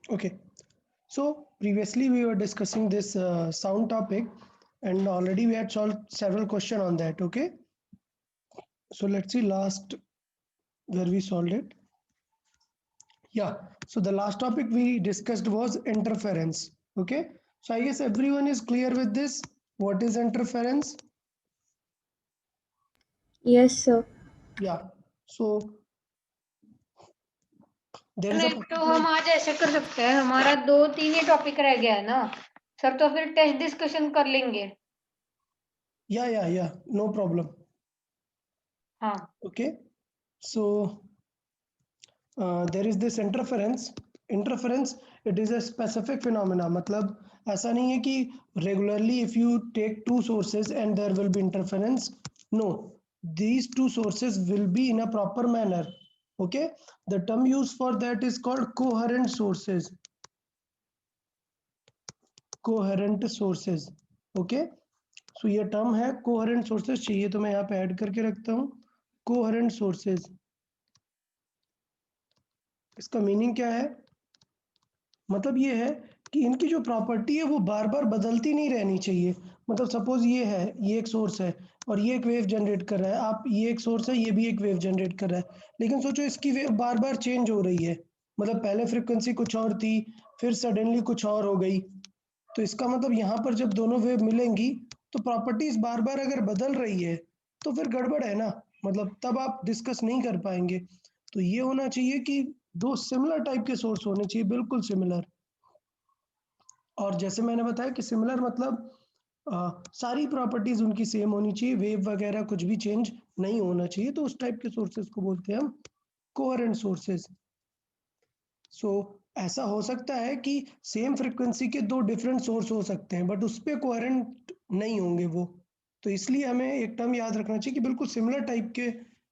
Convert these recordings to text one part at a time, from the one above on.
Okay. So previously we were discussing this sound topic, and already we had solved several questions on that. Okay. So let's see last where we solved it. Yeah. So the last topic we discussed was interference. Okay. So I guess everyone is clear with this. What is interference? Yes, sir. Yeah. So there is a नहीं तो particular. हम आज ऐसे कर सकते हैं, हमारा 2-3 ही topic रह गया है ना सर, तो फिर टेस्ट डिस्कशन कर लेंगे। Yeah. No problem. हाँ, Okay. So there is this interference it is a specific phenomena मतलब ऐसा नहीं है कि regularly if you take two sources and there will be interference. No, these two sources will be in a proper manner. Okay, the term used for that is called coherent sources. Okay, so ये term है coherent sources, चाहिए तो मैं यहाँ पे add करके रखता हूँ coherent sources. इसका मीनिंग क्या है? मतलब ये है कि इनकी जो प्रॉपर्टी है वो बार बार बदलती नहीं रहनी चाहिए। मतलब सपोज ये है, ये एक सोर्स है और ये एक वेव जनरेट कर रहा है, आप ये एक सोर्स है, ये भी एक वेव जनरेट कर रहा है, लेकिन सोचो इसकी वेव बार बार चेंज हो रही है। मतलब पहले फ्रिक्वेंसी कुछ और थी, फिर सडनली कुछ और हो गई। तो इसका मतलब यहाँ पर जब दोनों वेव मिलेंगी तो प्रॉपर्टीज बार बार अगर बदल रही है तो फिर गड़बड़ है ना, मतलब तब आप डिस्कस नहीं कर पाएंगे। तो ये होना चाहिए कि दो सिमिलर टाइप के सोर्स होने चाहिए, बिल्कुल सिमिलर। और जैसे मैंने बताया कि सिमिलर मतलब सारी प्रॉपर्टीज उनकी सेम होनी चाहिए, वेव वगैरह कुछ भी चेंज नहीं होना चाहिए, तो उस टाइप के सोर्सेज को बोलते हैं हम कोहेरेंट सोर्सेज। सो ऐसा हो सकता है कि सेम फ्रीक्वेंसी के दो डिफरेंट सोर्स हो सकते हैं बट उस पे कोहेरेंट नहीं होंगे वो। तो इसलिए हमें एक टर्म याद रखना चाहिए कि बिल्कुल सिमिलर टाइप के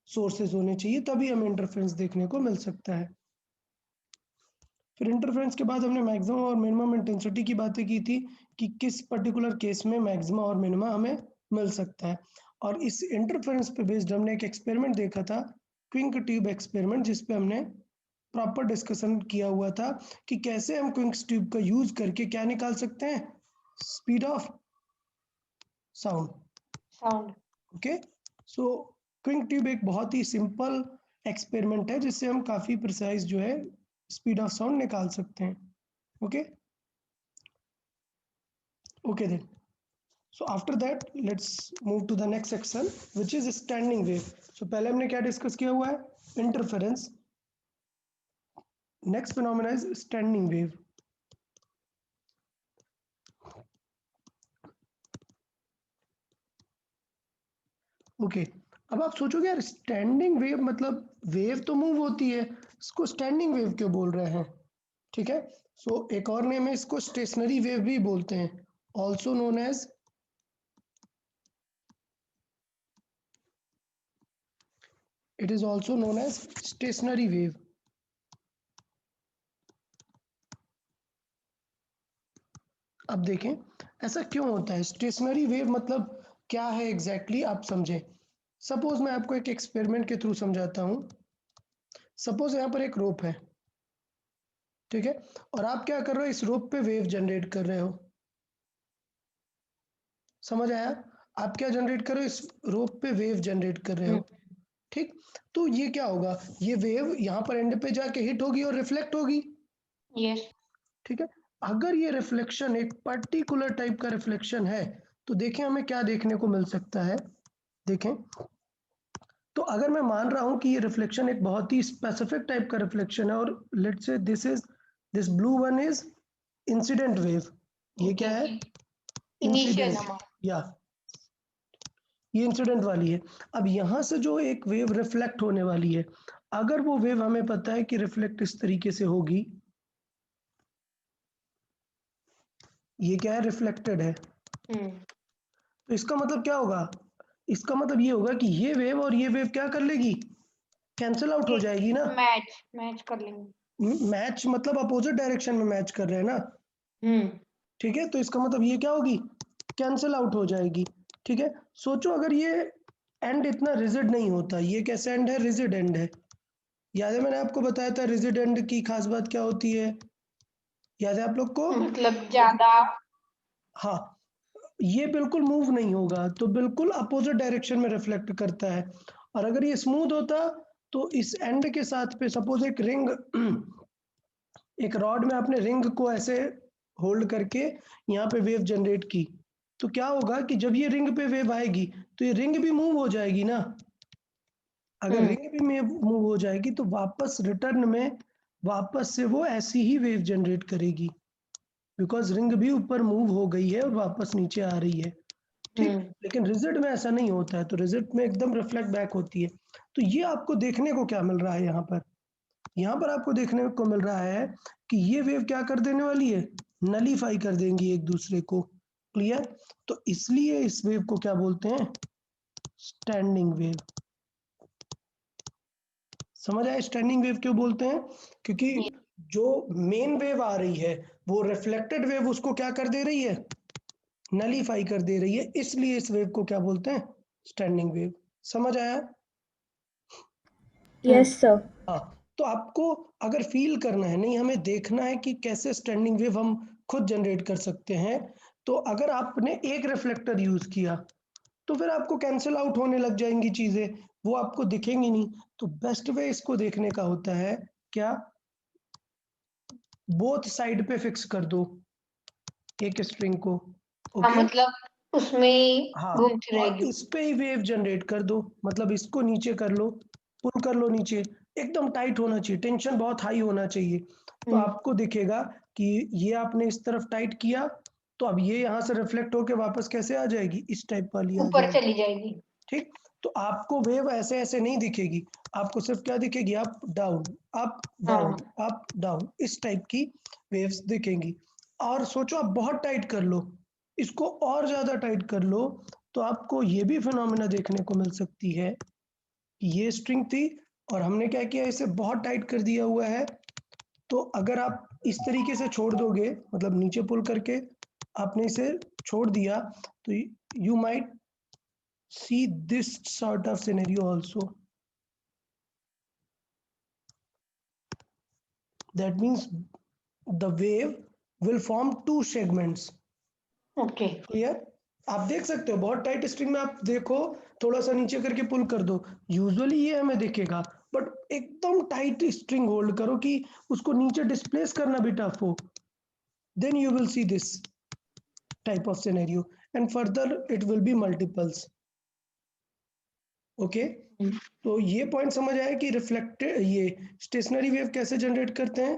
सोर्सेज होने चाहिए, तभी हमें इंटरफेरेंस देखने को मिल सकता है। फिर इंटरफेरेंस के बाद हमने मैक्सिमम और मिनिमम इंटेंसिटी की बातें की थी कि किस पर्टिकुलर केस में मैक्सिमम और मिनिमम हमें मिल सकता है। और इस इंटरफेरेंस पे बेस्ड हमने एक एक्सपेरिमेंट देखा था, क्विंक ट्यूब एक्सपेरिमेंट, जिस पे हमने प्रॉपर डिस्कशन किया हुआ था कि कैसे हम क्विंक्स ट्यूब का यूज करके क्या निकाल सकते हैं, speed of sound. Sound. Okay, so Quincke tube एक बहुत ही सिंपल एक्सपेरिमेंट है जिससे हम काफ़ी प्रिसाइज जो है स्पीड ऑफ साउंड निकाल सकते हैं। Okay, okay then. So after that let's move to the next section which is standing wave. So पहले हमने क्या डिस्कस किया हुआ है, interference. Next phenomena is standing wave. Okay, अब आप सोचोगे यार स्टैंडिंग वेव मतलब वेव तो मूव होती है, इसको स्टैंडिंग वेव क्यों बोल रहे हैं? ठीक है, सो एक और नेम है इसको स्टेशनरी वेव भी बोलते हैं, also known as, it is also known as stationary wave. अब देखें ऐसा क्यों होता है, स्टेशनरी वेव मतलब क्या है एग्जैक्टली आप समझें। सपोज मैं आपको एक एक्सपेरिमेंट के थ्रू समझाता हूँ। सपोज यहाँ पर एक रोप है, ठीक है, और आप क्या कर रहे हो, इस रोप पे वेव जनरेट कर रहे हो। समझ आया? आप क्या जनरेट कर रहे हो, इस रोप पे वेव जनरेट कर रहे हो। ठीक, तो ये क्या होगा, ये वेव यहाँ पर एंड पे जाके हिट होगी और रिफ्लेक्ट होगी। यस। ठीक है, अगर ये रिफ्लेक्शन एक पर्टिकुलर टाइप का रिफ्लेक्शन है तो देखें हमें क्या देखने को मिल सकता है। देखें, तो अगर मैं मान रहा हूं कि ये रिफ्लेक्शन एक बहुत ही स्पेसिफिक टाइप का रिफ्लेक्शन है और let's say this blue one is incident wave. ये क्या है, इनिशियल इंसिडेंट, हमारा। या ये इंसिडेंट वाली है। अब यहाँ से जो एक वेव रिफ्लेक्ट होने वाली है, अगर वो वेव हमें पता है कि रिफ्लेक्ट इस तरीके से होगी, ये क्या है, रिफ्लेक्टेड है, तो इसका मतलब क्या होगा, इसका मतलब ये होगा कि ये वेव और ये वेव क्या कर लेगी, कैंसिल आउट हो जाएगी ना। मैच मैच कर लेंगे। मैच मतलब अपोजिट डायरेक्शन में मैच कर रहे हैं ना। ठीक है, तो इसका मतलब ये क्या होगी, कैंसिल आउट हो जाएगी। ठीक है, सोचो अगर ये एंड इतना रिजिड नहीं होता, ये कैसा एंड है, रिजिड एंड है। याद है मैंने आपको बताया था रिजिड एंड की खास बात क्या होती है, याद है आप लोग को? मतलब ज्यादा, हाँ, ये बिल्कुल मूव नहीं होगा, तो बिल्कुल अपोजिट डायरेक्शन में रिफ्लेक्ट करता है। और अगर ये स्मूथ होता तो इस एंड के साथ पे सपोज एक रिंग एक रॉड में आपने रिंग को ऐसे होल्ड करके यहाँ पे वेव जनरेट की, तो क्या होगा कि जब ये रिंग पे वेव आएगी तो ये रिंग भी मूव हो जाएगी ना। अगर रिंग भी मूव हो जाएगी तो वापस रिटर्न में वापस से वो ऐसी ही वेव जनरेट करेगी, बिकॉज रिंग भी ऊपर मूव हो गई है और वापस नीचे आ रही है। ठीक, लेकिन रिजिड में ऐसा नहीं होता है, तो रिजिड में एकदम रिफ्लेक्ट बैक होती है। तो ये आपको देखने को क्या मिल रहा है यहाँ पर? यहाँ पर आपको देखने को मिल रहा है कि ये वेव क्या कर देने वाली है, नलीफाई कर देंगी एक दूसरे को। क्लियर? तो इसलिए इस वेव को क्या बोलते हैं, स्टैंडिंग वेव। समझ आया स्टैंडिंग वेव क्यों बोलते हैं? क्योंकि जो मेन वेव आ रही है वो रिफ्लेक्टेड वेव उसको क्या कर दे रही है, नलीफाई कर दे रही है, इसलिए इस वेव को क्या बोलते हैं, स्टैंडिंग वेव। समझ आया? Yes sir. हाँ, तो आपको अगर फील करना है, नहीं हमें देखना है कि कैसे स्टैंडिंग वेव हम खुद जनरेट कर सकते हैं, तो अगर आपने एक रिफ्लेक्टर यूज किया तो फिर आपको कैंसिल आउट होने लग जाएंगी चीजें, वो आपको दिखेंगी नहीं। तो बेस्ट वे इसको देखने का होता है क्या, बोथ साइड पे फिक्स कर दो एक स्ट्रिंग को। हाँ, ओके, मतलब उसमें ही हाँ, घूमती और रहेगी। इस पे ही वेव जनरेट कर दो, मतलब इसको नीचे कर लो, पुल कर लो नीचे, एकदम टाइट होना चाहिए, टेंशन बहुत हाई होना चाहिए। तो आपको दिखेगा कि ये आपने इस तरफ टाइट किया, तो अब ये यहाँ से रिफ्लेक्ट होके वापस कैसे आ जाएगी, इस टाइप वाली आ ऊपर जाएगी। चली जाएगी। ठीक, तो आपको वेव ऐसे ऐसे नहीं दिखेगी, आपको सिर्फ क्या दिखेगी, up down up down up down, इस टाइप की वेव्स दिखेंगी। और सोचो आप बहुत टाइट कर लो, इसको और ज्यादा टाइट कर लो, तो आपको ये भी फिनोमेना देखने को मिल सकती है कि ये स्ट्रिंग थी और हमने क्या किया, इसे बहुत टाइट कर दिया हुआ है। तो अगर आप इस तरीके से छोड़ दोगे, मतलब नीचे पुल करके आपने इसे छोड़ दिया, तो you might see this sort of scenario also. That means the wave will form two segments. Okay, Clear? आप देख सकते हो बहुत टाइट स्ट्रिंग में, आप देखो थोड़ा सा नीचे करके पुल कर दो, यूजुअली ये हमें दिखेगा, बट एकदम टाइट स्ट्रिंग होल्ड करो कि उसको नीचे डिस्प्लेस करना भी टफ हो, then you will see this type of scenario, and further it will be multiples. Okay, तो ये पॉइंट समझ आया कि रिफ्लेक्टेड ये स्टेशनरी वेव कैसे जनरेट करते हैं,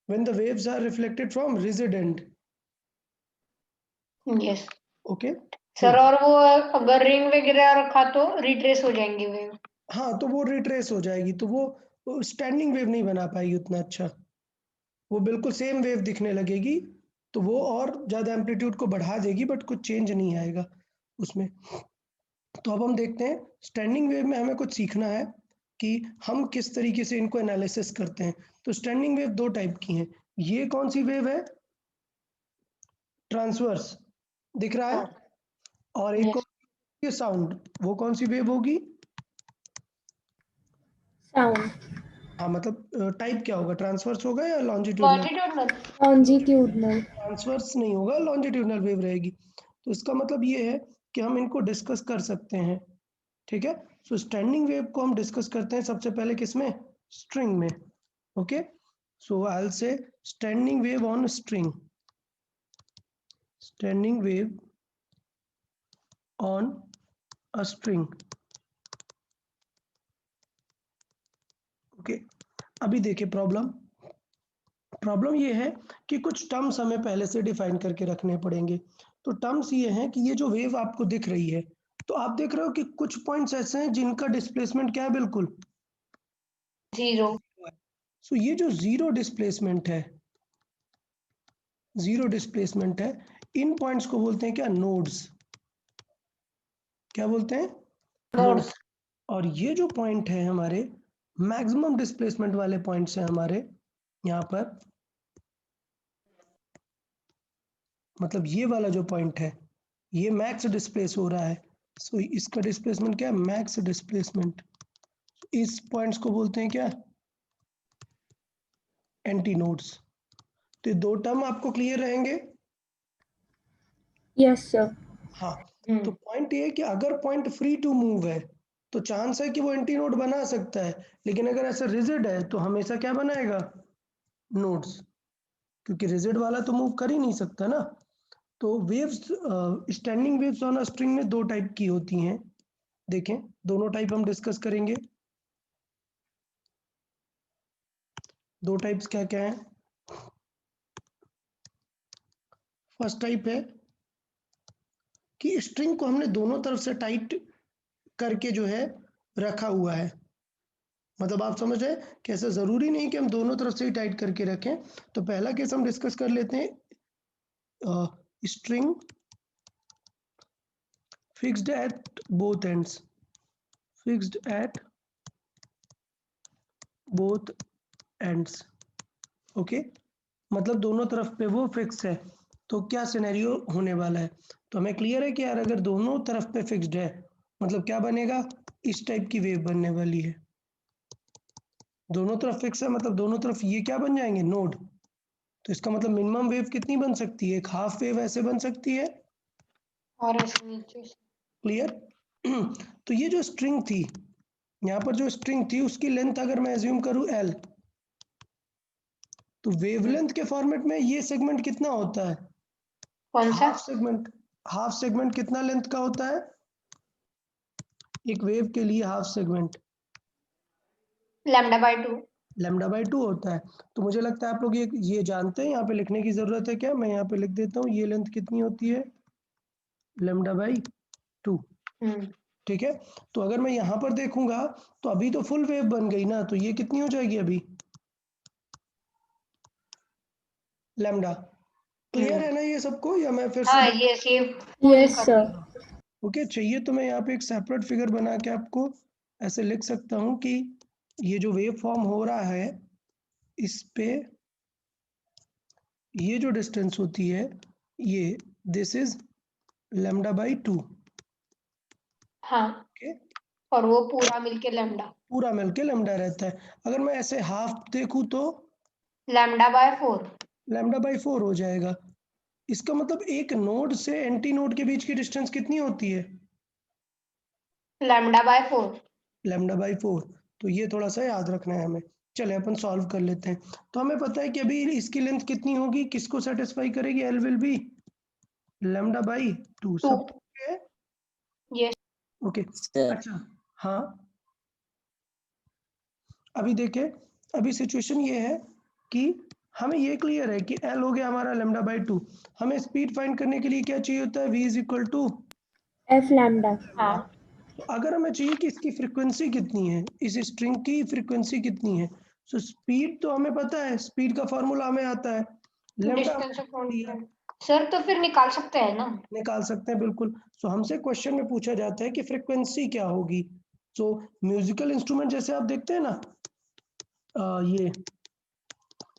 when the waves are reflected from rigid end. Yes okay sir. और वो अगर रिंग वगैरह रखा तो रिट्रेस हो जाएंगे वेव। हाँ, तो वो रिट्रेस हो जाएगी, तो वो स्टैंडिंग वेव नहीं बना पाएगी उतना अच्छा, वो बिल्कुल सेम वेव दिखने लगेगी, तो वो और ज़्यादा एम्पलीट्यूड को बढ़ा देगी बट कुछ चेंज नहीं आएगा उसमें। तो अब हम देखते हैं स्टैंडिंग वेव में हमें कुछ सीखना है कि हम किस तरीके से इनको एनालिसिस करते हैं। तो स्टैंडिंग वेव दो टाइप की हैं, ये कौन सी वेव है, ट्रांसवर्स दिख रहा है, और एक यस, ये साउंड, वो कौन सी वेव होगी, साउंड। हाँ मतलब टाइप क्या होगा, ट्रांसवर्स होगा या लॉन्जिट्यूडनल? लॉन्जिट्यूडनल। लॉन्जिट्यूडनल। ट्रांसवर्स नहीं होगा, लॉन्जिट्यूडनल वेव रहेगी। तो इसका मतलब ये है कि हम इनको डिस्कस कर सकते हैं। ठीक है, सो स्टैंडिंग वेव को हम डिस्कस करते हैं सबसे पहले किसमें, स्ट्रिंग में। Okay, so I will say standing wave on string, standing wave on a string. Okay, अभी देखिए प्रॉब्लम ये है कि कुछ टर्म्स हमें पहले से डिफाइन करके रखने पड़ेंगे। तो टर्म्स ये हैं कि ये जो वेव आपको दिख रही है, तो आप देख रहे हो कि कुछ पॉइंट्स ऐसे हैं जिनका डिस्प्लेसमेंट क्या है, बिल्कुल जीरो। सो ये जो जीरो डिस्प्लेसमेंट है, जीरो डिस्प्लेसमेंट है, इन पॉइंट्स को बोलते हैं क्या, नोड्स। क्या बोलते हैं, नोड्स। और ये जो पॉइंट है हमारे मैक्सिमम डिस्प्लेसमेंट वाले पॉइंट्स हैं हमारे यहाँ पर, मतलब ये वाला जो पॉइंट है ये मैक्स डिस्प्लेस हो रहा है, सो इसका डिस्प्लेसमेंट क्या है, मैक्स डिस्प्लेसमेंट। इस पॉइंट्स को बोलते हैं क्या, एंटी नोड्स। तो तो ये दो टर्म आपको क्लियर रहेंगे? Yes, sir. हाँ, तो पॉइंट ये है कि अगर पॉइंट फ्री टू मूव है तो चांस है कि वो एंटी नोड बना सकता है, लेकिन अगर ऐसा रिजिड है तो हमेशा क्या बनाएगा? नोड्स, क्योंकि रिजिड वाला तो मूव कर ही नहीं सकता ना। तो waves, standing waves on a string में दो टाइप की होती हैं। देखें, दोनों टाइप हम डिस्कस करेंगे। दो टाइप्स क्या क्या है? फर्स्ट टाइप है कि स्ट्रिंग को हमने दोनों तरफ से टाइट करके जो है रखा हुआ है। मतलब आप समझ रहे हैं कि ऐसा ज़रूरी नहीं कि हम दोनों तरफ से ही टाइट करके रखें। तो पहला केस हम डिस्कस कर लेते हैं, string fixed at both ends, fixed at both ends. Okay, मतलब दोनों तरफ पे वो फिक्स है। तो क्या सिनेरियो होने वाला है? तो हमें क्लियर है कि यार अगर दोनों तरफ पे फिक्स्ड है मतलब क्या बनेगा? इस टाइप की वेव बनने वाली है। दोनों तरफ फिक्स है मतलब दोनों तरफ ये क्या बन जाएंगे? नोड। तो इसका मतलब मिनिमम वेव कितनी बन सकती है? एक हाफ वेव ऐसे बन सकती है। और ऐसे नीचे से। क्लियर? तो ये जो स्ट्रिंग थी, यहाँ पर जो स्ट्रिंग थी उसकी लेंथ अगर मैं एज्यूम करूँ L, तो वेवलेंथ के फॉर्मेट में ये सेगमेंट कितना होता है? कौन सा? Half segment. हाफ सेगमेंट कितना लेंथ का होता है एक वेव के लिए? Half segment λ/2। λ/2 होता है। तो मुझे लगता है आप लोग ये जानते हैं, यहाँ पे लिखने की जरूरत है क्या? मैं यहाँ पे लिख देता हूँ, ये लेंथ कितनी होती है? λ/2। ठीक है, तो अगर मैं यहाँ पर देखूंगा तो अभी तो फुल वेव बन गई ना, तो ये कितनी हो जाएगी अभी? लैम्डा। क्लियर है ना ये सबको, या मैं फिर से हाँ, ये सेव Yes, sir. ओके, चाहिए तो मैं यहाँ पे एक सेपरेट फिगर बना के आपको ऐसे लिख सकता हूँ कि ये जो वेव फॉर्म हो रहा है इस पे ये जो डिस्टेंस होती है ये दिस इज λ/2। हाँ, ओके, और वो पूरा मिलके लैम्डा। पूरा मिलके लैम्डा रहता है। अगर मैं ऐसे हाफ देखूँ तो λ/4। λ/4 हो जाएगा। इसका मतलब एक नोड से एंटी नोड के बीच की डिस्टेंस कितनी होती है? λ/4। λ/4। तो ये थोड़ा सा याद रखना है हमें। चले अपन सॉल्व कर लेते हैं। तो हमें पता है कि अभी इसकी लेंथ कितनी होगी, किसको सेटिस्फाई करेगी? L will be λ/2। सब टू। ओके है? यस। ओके, अच्छा, हाँ, अभी देखें, अभी सिचुएशन ये है कि हमें ये क्लियर है कि L हो गया हमारा λ/2। हमें स्पीड फाइंड करने के लिए क्या चाहिए होता है? V is equal to F lambda. हाँ, तो अगर हमें चाहिए कि इसकी फ्रीक्वेंसी कितनी है, इस स्ट्रिंग की फ्रीक्वेंसी कितनी है, सो स्पीड तो हमें पता है, स्पीड का फॉर्मूला हमें आता है, लैम्डा डिस्टेंस दिया, सर तो फिर निकाल सकते हैं ना। निकाल सकते हैं बिल्कुल। सो हमसे क्वेश्चन में पूछा जाता है कि फ्रीक्वेंसी क्या होगी। सो म्यूजिकल इंस्ट्रूमेंट जैसे आप देखते हैं ना, ये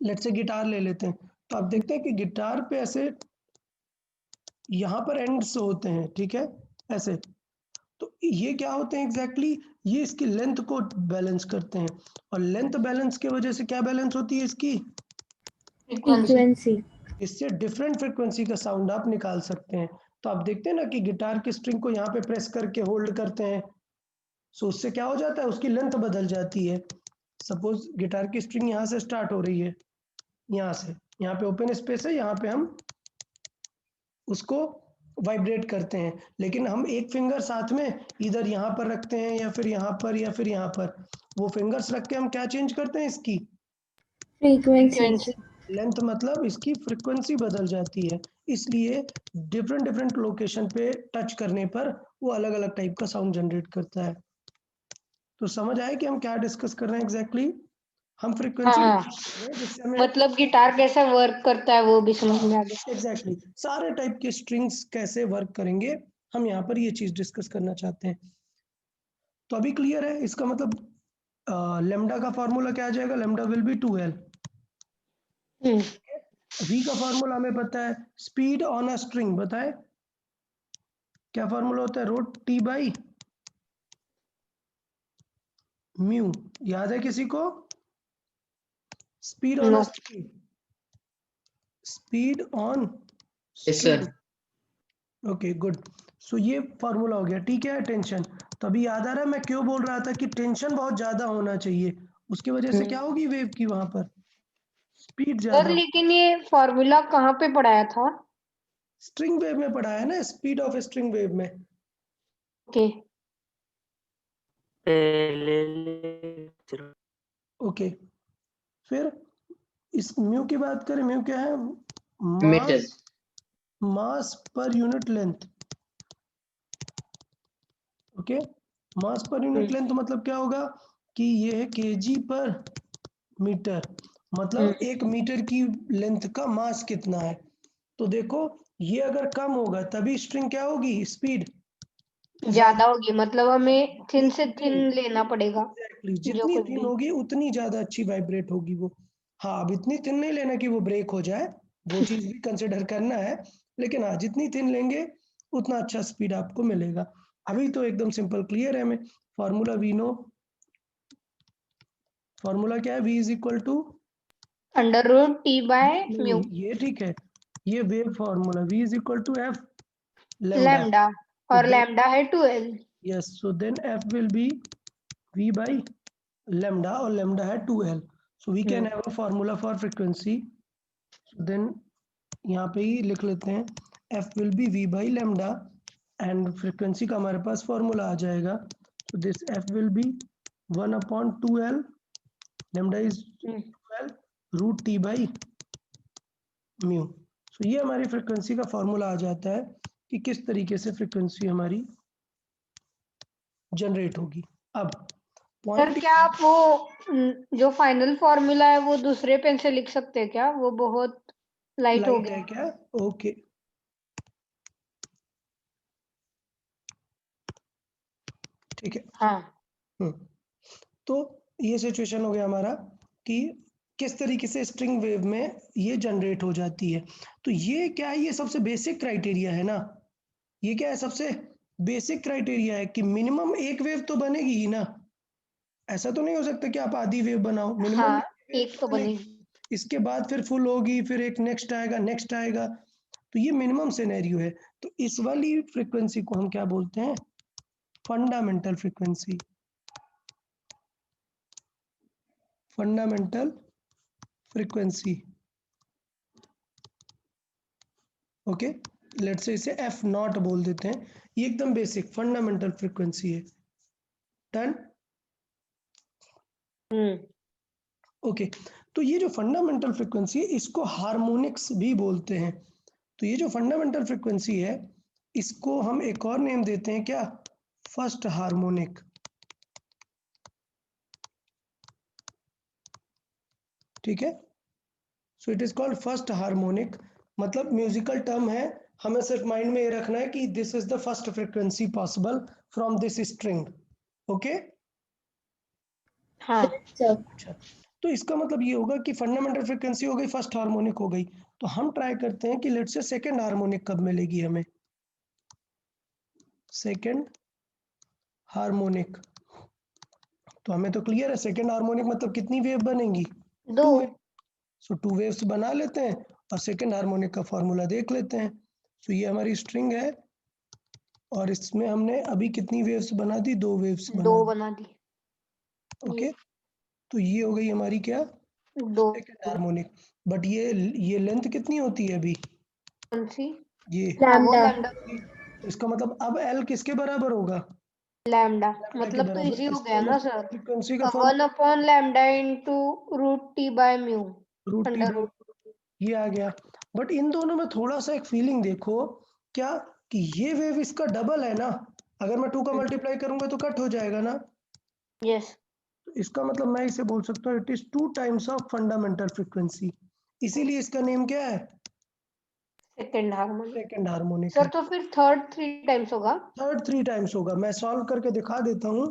लेट्स से गिटार ले लेते हैं, तो आप देखते हैं कि गिटार पे ऐसे यहाँ पर एंड्स होते हैं, ठीक है, ऐसे। तो ये क्या होते हैं एग्जैक्टली? ये इसकी लेंथ को बैलेंस करते हैं, और लेंथ बैलेंस की वजह से क्या बैलेंस होती है इसकी? फ्रीक्वेंसी। Frequency. इससे डिफरेंट फ्रिक्वेंसी का साउंड आप निकाल सकते हैं। तो आप देखते हैं ना कि गिटार की स्ट्रिंग को यहाँ पे प्रेस करके होल्ड करते हैं, सो उससे क्या हो जाता है? उसकी लेंथ बदल जाती है। सपोज गिटार की स्ट्रिंग यहाँ से स्टार्ट हो रही है, यहाँ से, यहाँ पे ओपन स्पेस है, यहाँ पे हम उसको वाइब्रेट करते हैं, लेकिन हम एक फिंगर साथ में इधर यहाँ पर रखते हैं या फिर यहाँ पर या फिर यहाँ पर, वो फिंगर्स रख के हम क्या चेंज करते हैं? इसकी Frequency. फ्रीक्वेंसी। लेंथ, मतलब इसकी फ्रीक्वेंसी बदल जाती है। इसलिए डिफरेंट डिफरेंट लोकेशन पे टच करने पर वो अलग अलग टाइप का साउंड जनरेट करता है। तो समझ आया कि हम क्या डिस्कस कर रहे हैं एग्जैक्टली? हम फ्रीक्वेंसी हाँ, जिससे हमें मतलब गिटार कैसा वर्क करता है वो भी समझ में आ गया। एग्जैक्टली सारे टाइप के स्ट्रिंग्स कैसे वर्क करेंगे, हम यहाँ पर ये चीज डिस्कस करना चाहते हैं। तो अभी क्लियर है? इसका मतलब लेमडा का फॉर्मूला क्या आ जाएगा? Lambda will be 2L। V का फॉर्मूला हमें पता है, स्पीड ऑन अ स्ट्रिंग, बताए क्या फॉर्मूला होता है? Root T by mu. याद है किसी को? Speed on no. A string speed on yes sir. Okay good. So ये फॉर्मूला हो गया, ठीक है। टेंशन, तो अभी याद आ रहा है मैं क्यों बोल रहा था कि टेंशन बहुत ज्यादा होना चाहिए, उसकी वजह से क्या होगी वेव की, वहां पर स्पीड सर ज्यादा। लेकिन ये फॉर्मूला कहाँ पे पढ़ाया था? स्ट्रिंग वेव में पढ़ा है ना, स्पीड ऑफ स्ट्रिंग वेव में। ओके ओके, फिर इस म्यू की बात करें, म्यू क्या है? मीटर। मास, मास पर यूनिट लेंथ। ओके, मास पर यूनिट लेंथ मतलब क्या होगा कि ये है केजी पर मीटर, मतलब एक मीटर की लेंथ का मास कितना है। तो देखो ये अगर कम होगा तभी स्ट्रिंग क्या होगी, स्पीड ज्यादा होगी, मतलब हमें थिन से जितनी थिन लेना पड़ेगा। एग्जैक्टली जो जितनी कुछ थिन भी होगी उतनी ज्यादा अच्छी वाइब्रेट होगी वो। हाँ, अब इतनी थिन नहीं लेना कि वो ब्रेक हो जाए, वो चीज भी कंसिडर करना है, लेकिन हाँ जितनी थिन लेंगे उतना अच्छा स्पीड आपको मिलेगा। अभी तो एकदम सिंपल क्लियर है हमें। फॉर्मूला वी नो, फॉर्मूला क्या है, v is equal to, √T by mu ये ठीक है, ये wave formula v is equal to F lambda. Lambda, और लैम्डा है 2L। Yes, so then f will be v by lambda, और lambda है 2L, so we can have a formula for frequency, so then यहाँ पे ही लिख लेते हैं f will be v by lambda, and frequency का हमारे पास फॉर्मूला आ जाएगा, so this f will be 1/2L, lambda is 12 root t by mu। so ये हमारी फ्रिक्वेंसी का फॉर्मूला आ जाता है कि किस तरीके से फ्रिक्वेंसी हमारी जनरेट होगी। अब सर पॉइंट, क्या आप वो जो फाइनल फॉर्मूला है वो दूसरे पेन से लिख सकते हैं क्या? वो बहुत लाइट हो लाइट गया। है क्या? ओके, ठीक है। हाँ तो ये सिचुएशन हो गया हमारा कि किस तरीके से स्ट्रिंग वेव में ये जनरेट हो जाती है। तो ये क्या है, ये सबसे बेसिक क्राइटेरिया है ना, ये क्या है, सबसे बेसिक क्राइटेरिया है कि मिनिमम एक वेव तो बनेगी ही ना। ऐसा तो नहीं हो सकता कि आप आधी वेव बनाओ, मिनिमम हाँ, एक तो बनेगी। इसके बाद फिर फुल होगी, फिर एक नेक्स्ट आएगा, नेक्स्ट आएगा, तो ये मिनिमम सिनेरियो है। तो इस वाली फ्रीक्वेंसी को हम क्या बोलते हैं, fundamental frequency, fundamental frequency. Okay, let's say इसे एफ नॉट बोल देते हैं, ये एकदम बेसिक फंडामेंटल फ्रीक्वेंसी है। डन। ओके, तो ये जो फंडामेंटल फ्रीक्वेंसी है इसको हार्मोनिक्स भी बोलते हैं। तो ये जो फंडामेंटल फ्रीक्वेंसी है इसको हम एक और नेम देते हैं क्या, फर्स्ट हार्मोनिक। ठीक है, so it is called first harmonic, मतलब म्यूजिकल टर्म है, हमें सिर्फ माइंड में ये रखना है कि this is the first frequency possible from this string. Okay, हाँ सर। अच्छा, तो इसका मतलब ये होगा कि फंडामेंटल फ्रीक्वेंसी हो गई, फर्स्ट हार्मोनिक हो गई, तो हम ट्राई करते हैं कि लेट्स से सेकंड हार्मोनिक कब मिलेगी हमें, सेकंड हार्मोनिक। तो हमें तो क्लियर है सेकंड हार्मोनिक मतलब कितनी वेव बनेंगी, 2। 2 वेव। सो 2 वेव्स बना लेते हैं और सेकंड हार्मोनिक का फॉर्मूला देख लेते हैं। सो ये हमारी स्ट्रिंग है और इसमें हमने अभी कितनी वेव्स बना दी, 2 वेव्स 2 बना दी। बना दी। ओके, तो ये हो गई हमारी क्या, 2 सेकंड हार्मोनिक। बट ये लेंथ कितनी होती है अभी, कौन सी? ये, हाँ वो लैम्डा। लैम्डा। तो इसका मतलब अब एल किसके बराबर होगा, लैम्डा लैम्डा के मतलब तो बराबर। इजी हो इसका गया ना मतलब सर। फ्रीक्वेंसी का 1 lambda into √T by mu root T under by, root. ये आ गया। बट इन दोनों में थोड़ा सा एक फीलिंग देखो क्या, कि ये वेव इसका डबल है ना, अगर मैं 2 का मल्टीप्लाई करूंगा तो कट हो जाएगा ना, यस, तो इसका मतलब मैं इसे बोल सकता हूँ it is 2 times of fundamental frequency, इसीलिए इसका नेम क्या है, second harmonic. Second harmonic sir है। तो फिर थर्ड 3 टाइम्स होगा। थर्ड 3 टाइम्स होगा, मैं सॉल्व करके दिखा देता हूँ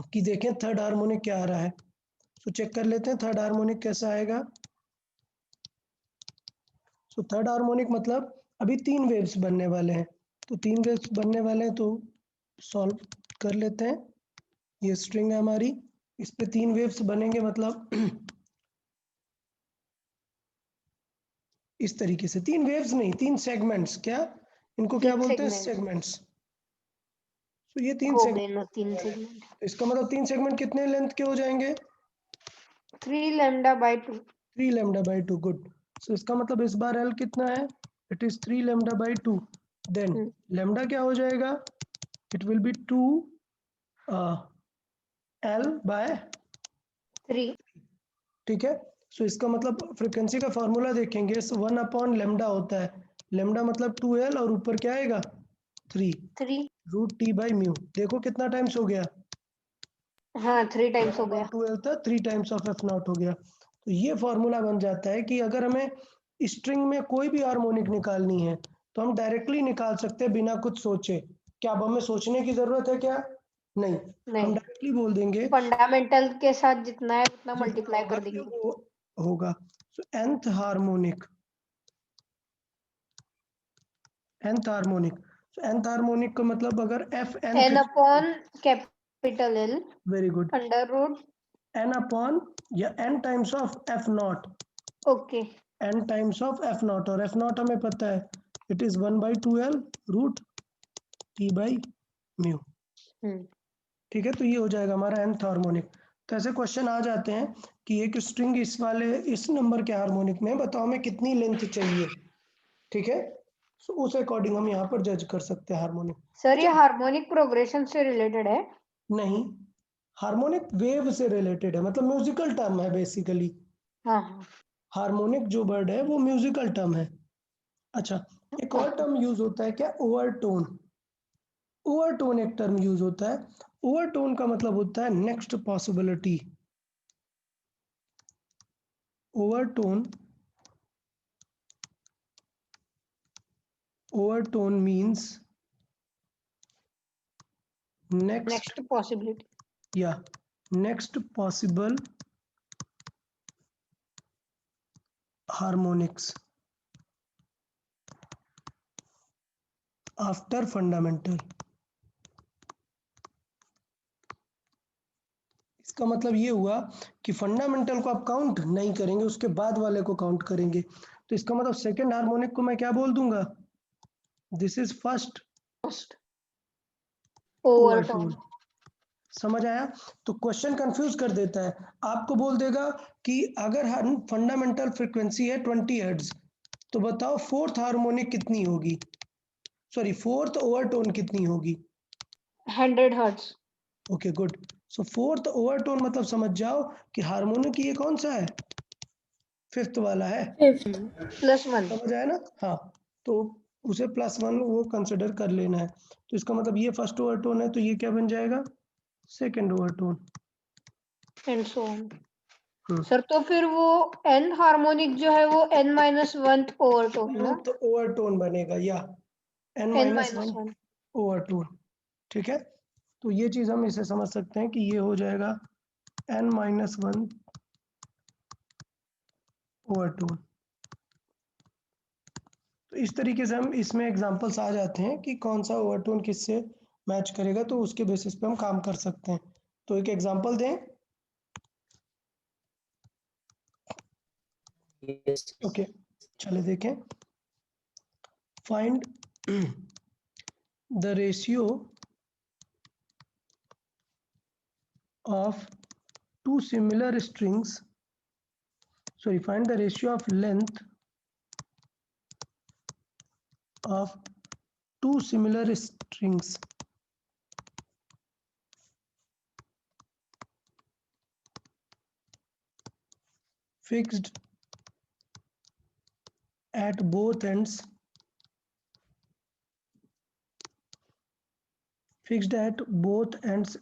कि देखें थर्ड हार्मोनिक क्या आ रहा है। तो चेक कर लेते हैं थर्ड हार्मोनिक कैसा आएगा। सो थर्ड हार्मोनिक मतलब अभी 3 वेव्स बनने वाले हैं, तो 3 वेव्स बनने वाले हैं, तो सॉल्व कर लेते हैं। ये स्ट्रिंग है हमारी, इस पे 3 वेव्स बनेंगे, मतलब इस तरीके से, 3 वेव्स नहीं, 3 सेगमेंट्स, क्या इनको क्या 3 बोलते हैं? segments. सेगमेंट्स। तो ये 3 हो सेगमेंट, गए ना 3 सेगमेंट। इसका मतलब 3 सेगमेंट कितने लेंथ के हो जाएंगे? 3 lambda by 2. 3 lambda by 2। Good. So इसका मतलब इस बार L कितना है? It is 3 lambda by 2। Then lambda क्या हो जाएगा? It will be 2 L by 3. ठीक है। सो इसका मतलब फ्रीक्वेंसी का फॉर्मूला देखेंगे, 1 अपॉन लेमडा होता है, लेमडा मतलब 2L और ऊपर क्या आएगा? 3 3. Root T by mu. देखो कितना टाइम्स हो गया? हाँ 3 टाइम्स हो गया। 12 था, 3 टाइम्स ऑफ एफ नॉट हो गया। तो ये फॉर्मूला बन जाता है कि अगर हमें स्ट्रिंग में कोई भी हार्मोनिक निकालनी है तो हम डायरेक्टली निकाल सकते हैं बिना कुछ सोचे। क्या अब हमें सोचने की जरूरत है क्या? नहीं, हम नहीं, डायरेक्टली बोल देंगे फंडामेंटल के साथ जितना है उतना जितना मल्टीप्लाई होगा कर कि देंगे। वो होगा। So nth harmonic, nth harmonic, nth harmonic का मतलब अगर f nth, n upon capital L very good, under root n upon या n times of f not, okay n times of f not, और f नॉट हमें पता है it is 1/2L root t by mu. ठीक है, तो ये हो जाएगा हमारा nth हार्मोनिक। तो ऐसे क्वेश्चन आ जाते हैं कि एक स्ट्रिंग इस वाले इस नंबर के हार्मोनिक में बताओ हमें कितनी लेंथ चाहिए। ठीक है, सो उस अकॉर्डिंग हम यहाँ पर जज कर सकते हैं हार्मोनिक। सर ये हार्मोनिक प्रोग्रेशन से रिलेटेड है? नहीं, हार्मोनिक वेव से रिलेटेड है, मतलब म्यूजिकल टर्म है बेसिकली। हाँ हाँ हार्मोनिक जो वर्ड है वो म्यूजिकल टर्म है। अच्छा, एक और टर्म यूज होता है क्या? ओवरटोन। ओवरटोन एक टर्म यूज होता है। ओवरटोन का मतलब होता है next possibility. Overtone, overtone means next next possibility. या next possible harmonics after fundamental. इसका मतलब ये हुआ कि फंडामेंटल को आप काउंट नहीं करेंगे, उसके बाद वाले को काउंट करेंगे। तो इसका मतलब सेकंड हार्मोनिक को मैं क्या बोल दूंगा? This is first overtone. Overtone. समझ आया? तो क्वेश्चन कंफ्यूज कर देता है, आपको बोल देगा कि अगर फंडामेंटल फ्रीक्वेंसी है 20 हर्ट्ज, तो बताओ फोर्थ हार्मोनिक कितनी होगी, सॉरी फोर्थ ओवरटोन कितनी होगी? 100 hertz. Okay good. So fourth overtone मतलब समझ जाओ कि हार्मोनिक ये कौन सा है? फिफ्थ वाला है। Fifth. +1। समझ आया ना? हाँ, तो उसे +1 वो कंसिडर कर लेना है। तो इसका मतलब ये फर्स्ट ओवरटोन है, तो ये क्या बन जाएगा? Second overtone. And so on. Sir तो फिर वो n हार्मोनिक जो है वो n-1 ओवरटोन ना? तो ओवरटोन बनेगा या n-1 n-1 ओवरटोन। ठीक है, तो ये चीज हम इसे समझ सकते हैं कि ये हो जाएगा n-1 ओवरटोन। तो इस तरीके से हम इसमें एग्जांपल्स आ जाते हैं कि कौन सा ओवरटोन किससे मैच करेगा, तो उसके बेसिस पे हम काम कर सकते हैं। तो एक एग्जांपल दें। Yes. ओके, चले देखें। Find the ratio of two similar strings, sorry, find the ratio of length of two similar strings fixed at both ends, fixed at both ends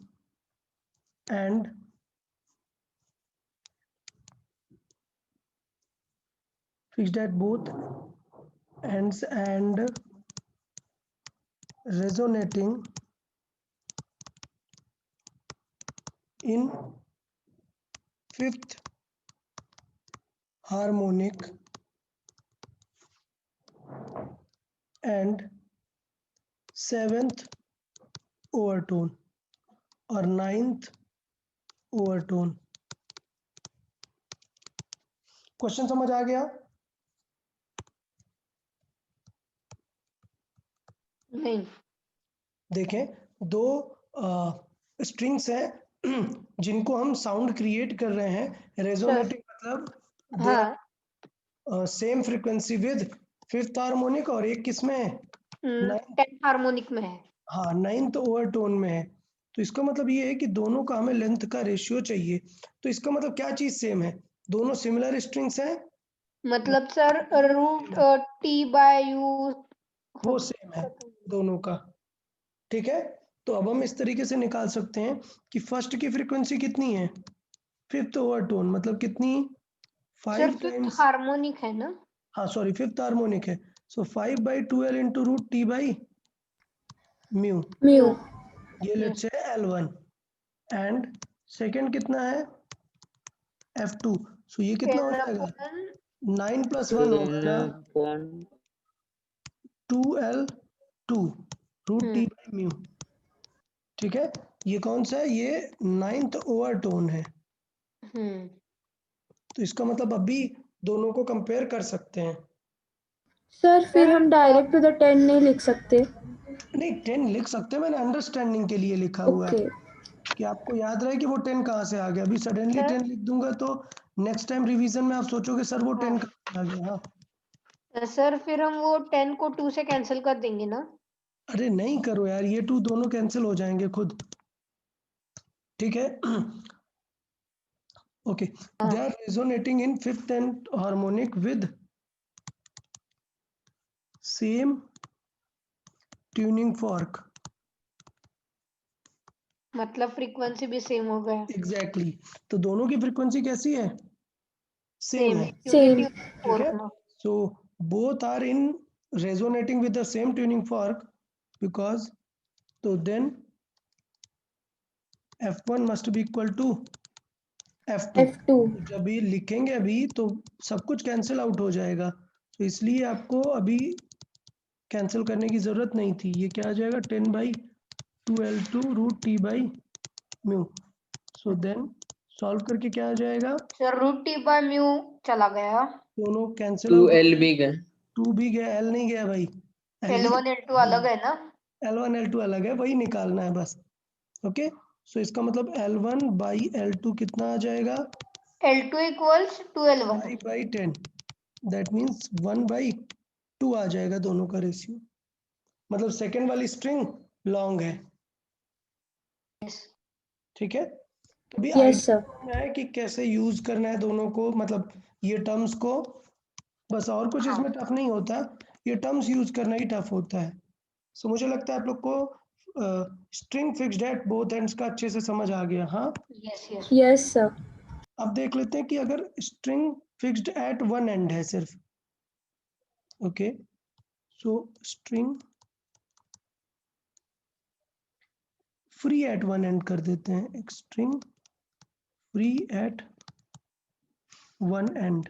and fixed at both ends and resonating in fifth harmonic and seventh overtone और ninth overtone। Question समझ आ गया? नहीं। देखें, दो strings हैं जिनको हम sound create कर रहे हैं। रेजोनेटिंग मतलब हाँ, same frequency with fifth harmonic, और एक किसमें है? 10th हार्मोनिक में है। हाँ, 9th ओवरटोन में है। तो इसका मतलब ये है कि दोनों का हमें लेंथ का रेशियो चाहिए। तो इसका मतलब क्या चीज सेम है? दोनों सिमिलर स्ट्रिंग्स हैं, मतलब सर रूट T/U वो सेम है दोनों का। ठीक है, तो अब हम इस तरीके से निकाल सकते हैं कि फर्स्ट की फ्रीक्वेंसी कितनी है? फिफ्थ ओवरटोन, मतलब कितनी? सर 5 फिफ्थ टाइम्स, हार्मोनिक है ना? हाँ सॉरी, फिफ्थ हार्मोनिक है। So 5/12 into root T by mu, mu, ये let's say L1। And second कितना है? F2। सो ये कितना हो जाएगा? 9 + 1 होगा ना, 2L2 root T by mu. ठीक है, ये कौन सा है? ये 9th ओवरटोन है। तो इसका मतलब अभी दोनों को कंपेयर कर सकते हैं। सर फिर हम डायरेक्ट टू द 10 नहीं लिख सकते? नहीं, 10 लिख सकते हैं, मैंने अंडरस्टैंडिंग के लिए लिखा हुआ है ओके, कि आपको याद रहे कि वो 10 कहाँ से आ गया। अभी सडनली 10 लिख दूंगा तो नेक्स्ट टाइम रिवीजन में आप सोचोगे सर वो 10 कहाँ से आ गया। हाँ, सर फिर हम वो 10 को 2 से कैंसिल कर देंगे ना? अरे नहीं करो यार, ये 2 दोनों कैंसिल हो जाएंगे खुद। ठीक है, okay. They are resonating in fifth and harmonic with same tuning fork. मतलब फ्रीक्वेंसी भी सेम हो गया। एग्जैक्टली, तो दोनों की फ्रीक्वेंसी कैसी है? सेम है। same, ठीक है, so both are in resonating with the same tuning fork because so then F1 must be equal to F2। F2, जब ये लिखेंगे अभी तो सब कुछ कैंसिल आउट हो जाएगा, तो इसलिए आपको अभी कैंसिल करने की ज़रूरत नहीं थी। ये क्या आ जाएगा? 10/2L2 root T by mu. So then solve करके क्या आ जाएगा? सर रूट T/म्यू चला गया। दोनों कैंसिल आउट, 2L भी गए। 2 भी गया, L नहीं गया भाई। L1 L2 अलग है ना? L1 L2 अलग है, वही निकालना है बस। ओके, सो इसका मतलब L1 बाई L2 कितना आ जाएगा? L2 equals 2L1। 5/10, that means 1/2 आ जाएगा दोनों का रेशियो। मतलब सेकेंड वाली स्ट्रिंग लॉन्ग है। ठीक है, तो अभी yes sir, आइडिया है कि कैसे यूज करना है दोनों को, मतलब ये टर्म्स को। बस और कुछ इसमें टफ नहीं होता, ये टर्म्स यूज करना ही टफ होता है। सो मुझे लगता है आप लोग को string fixed at both ends का अच्छे से समझ आ गया। हाँ, यस यस। yes sir, अब देख लेते हैं कि अगर string fixed at one and है सिर्फ। Okay, so string free at one and कर देते हैं। एक string free at one and,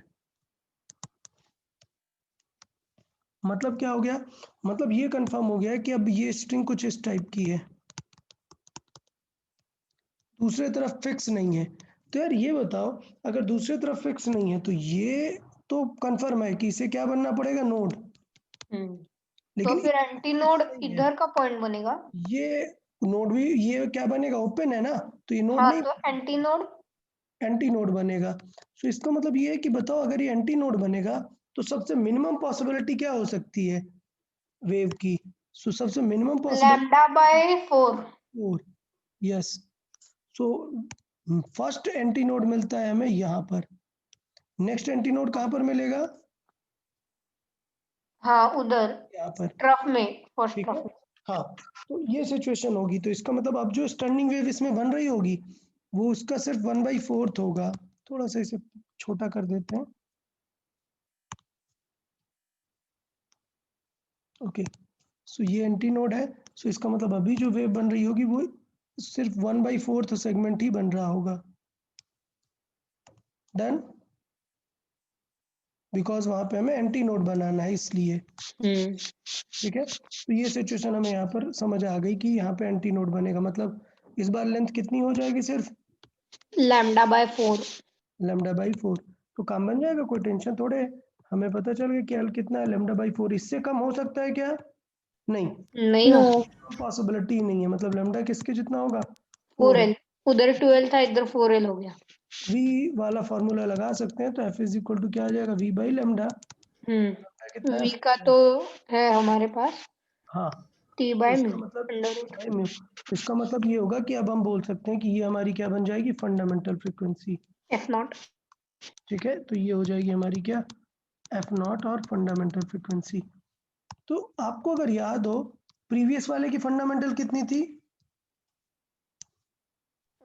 मतलब क्या हो गया? मतलब ये कंफर्म हो गया कि अब ये स्ट्रिंग कुछ इस टाइप की है, दूसरे तरफ फिक्स नहीं है। तो यार ये बताओ, अगर दूसरे तरफ फिक्स नहीं है तो ये तो कंफर्म है कि इसे क्या बनना पड़ेगा? नोड। तो लेकिन फिर एंटी नोड नहीं है, इधर का पॉइंट बनेगा। ये नोड भी, ये क्या बनेगा? ओपन है ना, तो ये नोड हाँ, नहीं, तो एंटी नोड। एंटी नोड बनेगा। सो इसका मतलब ये है कि बताओ अगर ये एंटी नोड बनेगा तो सबसे मिनिमम पॉसिबिलिटी क्या हो सकती है वेव की? सो सबसे minimum possibility λ/4। 4। Yes, so first anti node मिलता है हमें यहाँ पर। नेक्स्ट एंटी नोड कहाँ पर मिलेगा? हाँ, उधर यहाँ पर। ट्रफ में, फर्स्ट ठीक है, ट्रफ में। हाँ, तो ये सिचुएशन होगी। तो इसका मतलब अब जो स्टर्निंग वेव इसमें बन रही होगी वो उसका सिर्फ 1/4 होगा। थोड़ा सा इसे छोटा कर देते हैं। ओके, सो ये एंटी नोड है। सो इसका मतलब अभी जो वेव बन रही होगी वो सिर्फ 1/4 सेगमेंट ही बन रहा होगा। डन, बिकॉज वहां पे हमें एंटी नोड बनाना है इसलिए। ठीक है, तो ये सिचुएशन हमें यहाँ पर समझ आ गई कि यहाँ पे एंटी नोड बनेगा। मतलब इस बार लेंथ कितनी हो जाएगी? सिर्फ λ/4। λ/4। तो काम बन जाएगा, कोई टेंशन थोड़े है। हमें पता चल गया कि L कितना है, λ/4। इससे कम हो सकता है क्या? नहीं, नो पॉसिबिलिटी नहीं है, मतलब लैम्डा किसके जितना होगा, 4L, उधर 12 था, इधर 4L हो गया। v वाला फॉर्मूला लगा सकते हैं, तो f इज इक्वल टू क्या आ जाएगा, v बाई लैम्डा। कितना है, v का तो है हमारे पास हाँ, t बाय इसका म्यू मतलब अंडर रूट। By mu. इसका मतलब ये होगा कि अब हम बोल सकते हैं कि ये हमारी क्या बन जाएगी, फंडामेंटल फ्रीक्वेंसी। f not. ठीक है, तो ये हो जाएगी हमारी क्या, एफ नॉट और फंडामेंटल फ्रीक्वेंसी। तो आपको अगर याद हो प्रीवियस वाले की फंडामेंटल कितनी थी,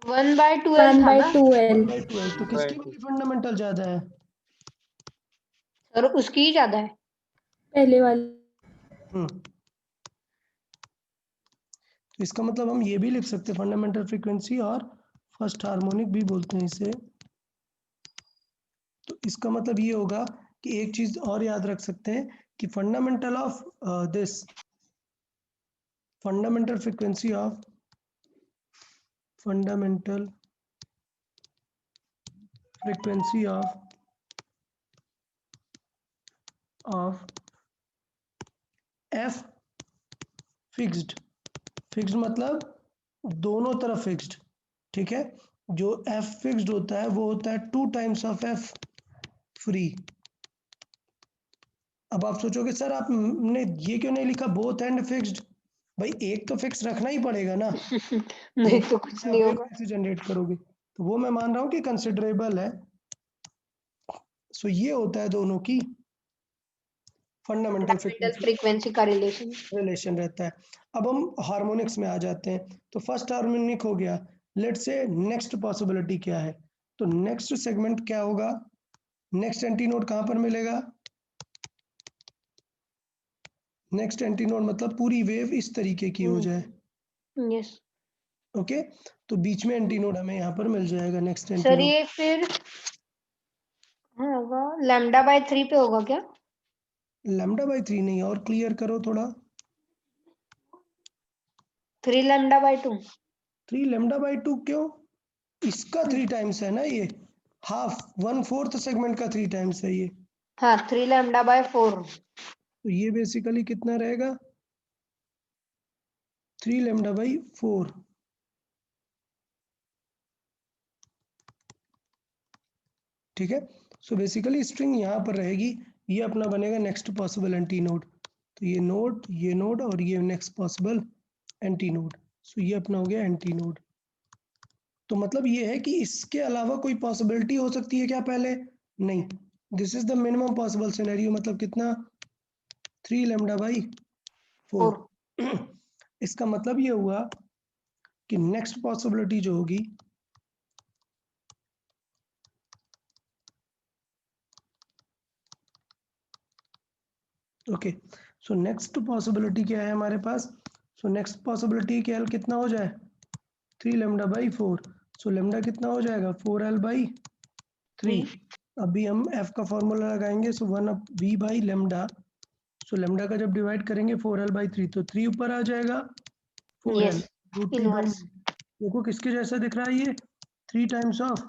1/12 1 था by ना 2L 1/12, तो किसकी वाली फंडामेंटल ज्यादा है, सर, उसकी ही ज्यादा है। पहले वाली। तो इसका मतलब हम ये भी लिख सकते हैं फंडामेंटल फ्रीक्वेंसी और फर्स्ट हार्मोनिक भी बोलते हैं इसे। तो इसका मतलब ये होगा कि एक चीज और याद रख सकते हैं कि fundamental of this fundamental frequency of fundamental frequency of F fixed, fixed मतलब दोनों तरफ फिक्स्ड। ठीक है, जो एफ फिक्स्ड होता है वो होता है 2 टाइम्स ऑफ एफ फ्री। अब आप सोचोगे सर आपने ये क्यों नहीं लिखा बोथ एंड फिक्स्ड, भाई एक तो फिक्स रखना ही पड़ेगा ना, नहीं तो कुछ नहीं वेव होगा। कैसे जनरेट करोगे, तो वो मैं मान रहा हूँ कि कंसिडरेबल है। सो ये होता है दोनों की फंडामेंटल फंडामेंटल फ्रीक्वेंसी फ्रीक्वेंसी का रिलेशन। रिलेशन रहता है। अब हम हार्मोनिक्स में आ जाते हैं, तो फर्स्ट हार्मोनिक हो गया, लेट्स से नेक्स्ट पॉसिबिलिटी क्या है, तो नेक्स्ट सेगमेंट क्या होगा, नेक्स्ट एंटीनोड कहाँ पर मिलेगा, नेक्स्ट एंटीनोड मतलब पूरी वेव इस तरीके की हो जाए। यस ओके, तो बीच में एंटीनोड हमें यहाँ पर मिल जाएगा नेक्स्ट सर, एंटीनोड। ये फिर होगा λ/3 पे होगा क्या? λ/3 नहीं, और क्लियर करो थोड़ा, 3 λ/2। 3 λ/2 क्यों, इसका 3 टाइम्स है ना ये, हाफ 1/4 सेगमेंट का 3 टाइम्स है ये, हाँ, 3 λ/4। तो ये बेसिकली कितना रहेगा, 3 λ/4। ठीक है, सो बेसिकली स्ट्रिंग यहाँ पर रहेगी, ये अपना बनेगा नेक्स्ट पॉसिबल एंटी नोड, तो ये नोड और ये नेक्स्ट पॉसिबल एंटी नोड, सो ये अपना हो गया एंटी नोड। तो मतलब ये है कि इसके अलावा कोई पॉसिबिलिटी हो सकती है क्या पहले, नहीं, this is the minimum possible scenario, मतलब कितना, 3 λ/4। इसका मतलब ये हुआ कि नेक्स्ट पॉसिबिलिटी जो होगी, ओके, सो नेक्स्ट पॉसिबिलिटी क्या है हमारे पास, सो नेक्स्ट पॉसिबिलिटी के एल कितना हो जाए, 3 λ/4, सो लेमडा कितना हो जाएगा, 4l/3। अभी हम f का फॉर्मूला लगाएंगे, सो 1/v/λ, सो लेमडा का जब डिवाइड करेंगे 4l/3 तो 3 ऊपर आ जाएगा, 4l यस, √t/, इनवर्स। देखो किसके जैसा दिख रहा है ये, 3 टाइम्स ऑफ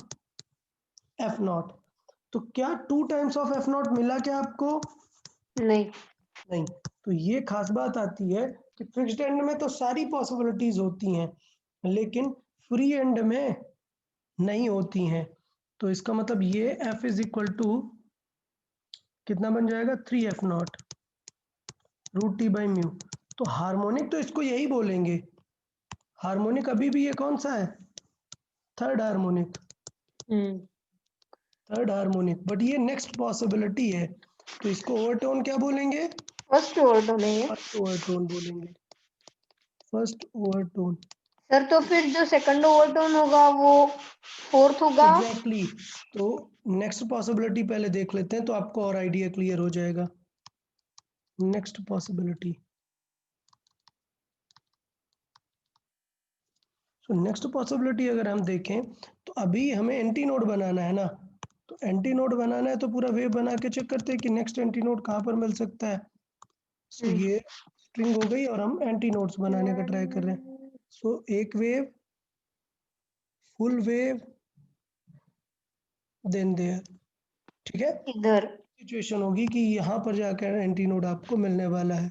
एफ नॉट। तो क्या 2 टाइम्स ऑफ एफ नॉट मिला क्या आपको, नहीं। नहीं, तो ये खास बात आती है कि फिक्स्ड एंड में तो सारी पॉसिबिलिटीज होती हैं, लेकिन फ्री एंड में नहीं होती हैं। तो इसका मतलब ये f इज इक्वल टू कितना बन जाएगा, 3f0 √t/μ। तो हार्मोनिक तो इसको यही बोलेंगे, हार्मोनिक अभी भी ये कौन सा है, third harmonic, third harmonic, but ये नेक्स्ट पॉसिबिलिटी है, तो इसको ओवरटोन क्या बोलेंगे, फर्स्ट ओवरटोन है ये। फर्स्ट ओवरटोन बोलेंगे, फर्स्ट ओवरटोन। सर, तो फिर जो सेकंड ओवरटोन होगा वो फोर्थ होगा। एग्जैक्टली तो नेक्स्ट पॉसिबिलिटी पहले देख लेते हैं, तो आपको और आइडिया क्लियर हो जाएगा। Next possibility, so next possibility अगर हम देखें, तो अभी हमें एंटी नोड बनाना है ना, तो एंटी नोड बनाना है तो पूरा वेव बना के चेक करते हैं कि नेक्स्ट एंटी नोड कहाँ पर मिल सकता है। सो ये स्ट्रिंग हो गई और हम एंटी नोड्स बनाने का ट्राई कर रहे हैं। सो एक wave, full wave, then there, ठीक है, इधर सिचुएशन होगी कि यहाँ पर जाकर एंटी नोड आपको मिलने वाला है।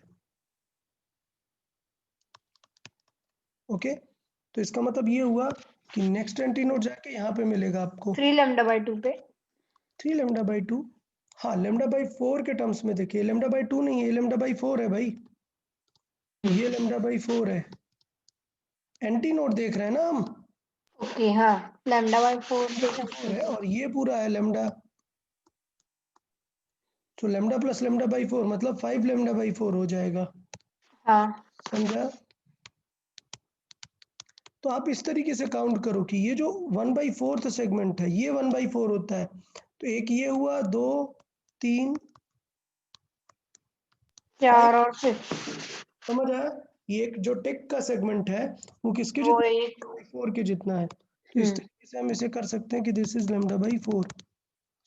ओके, तो इसका मतलब ये हुआ कि नेक्स्ट एंटी नोड जाके यहाँ पे मिलेगा आपको 3 लैम्डा बाई 2 पे 3 लैम्डा बाई 2। हाँ, लैम्डा बाई 4 के टर्म्स में देखिए, लैम्डा बाई 2 नहीं है, लैम्डा बाई 4 है भाई, ये लैम्डा बाई 4 है। एंटी नोड देख रहे हैं ना हम, ओके हाँ लैम्डा बाई 4 देखा 4 है और ये पूरा है लैम्डा, तो लैम्डा प्लस लैम्डा बाई 4 मतलब 5 लैम्डा बाई 4 हो जाएगा, हाँ समझा? तो आप इस तरीके से काउंट करो कि ये जो 1/4 सेगमेंट है ये 1/4 होता है, तो एक ये हुआ, 2 3 4 और 6 समझ आया? ये एक जो टेक का सेगमेंट है वो किसके वो जितना, एक 4 के जितना है, तो इस तरीके से हम इसे कर सकते हैं कि दिस इज लैम्डा बाई 4।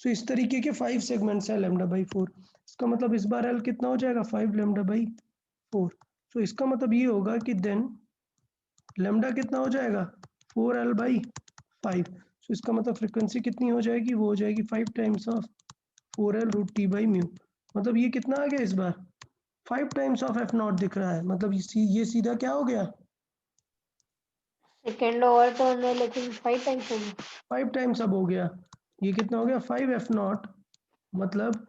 सो इस तरीके के 5 सेगमेंट्स हैं लैम्डा बाई 4। इसका मतलब इस बार एल कितना हो जाएगा, 5 लैम्डा बाई 4। सो इसका मतलब ये होगा कि देन लैम्डा कितना हो जाएगा, 4l बाई 5। सो इसका मतलब फ्रीक्वेंसी कितनी हो जाएगी, वो हो जाएगी 5 times of 4l root T by mu. मतलब ये कितना आ गया इस बार, 5 टाइम्स ऑफ एफ नॉट दिख रहा है, मतलब ये सीधा क्या हो गया, सेकेंड ओवर तो हमने लेकिन 5 टाइम्स होगी 5 टाइम्स अब हो गया, ये कितना हो गया 5 एफ नॉट, मतलब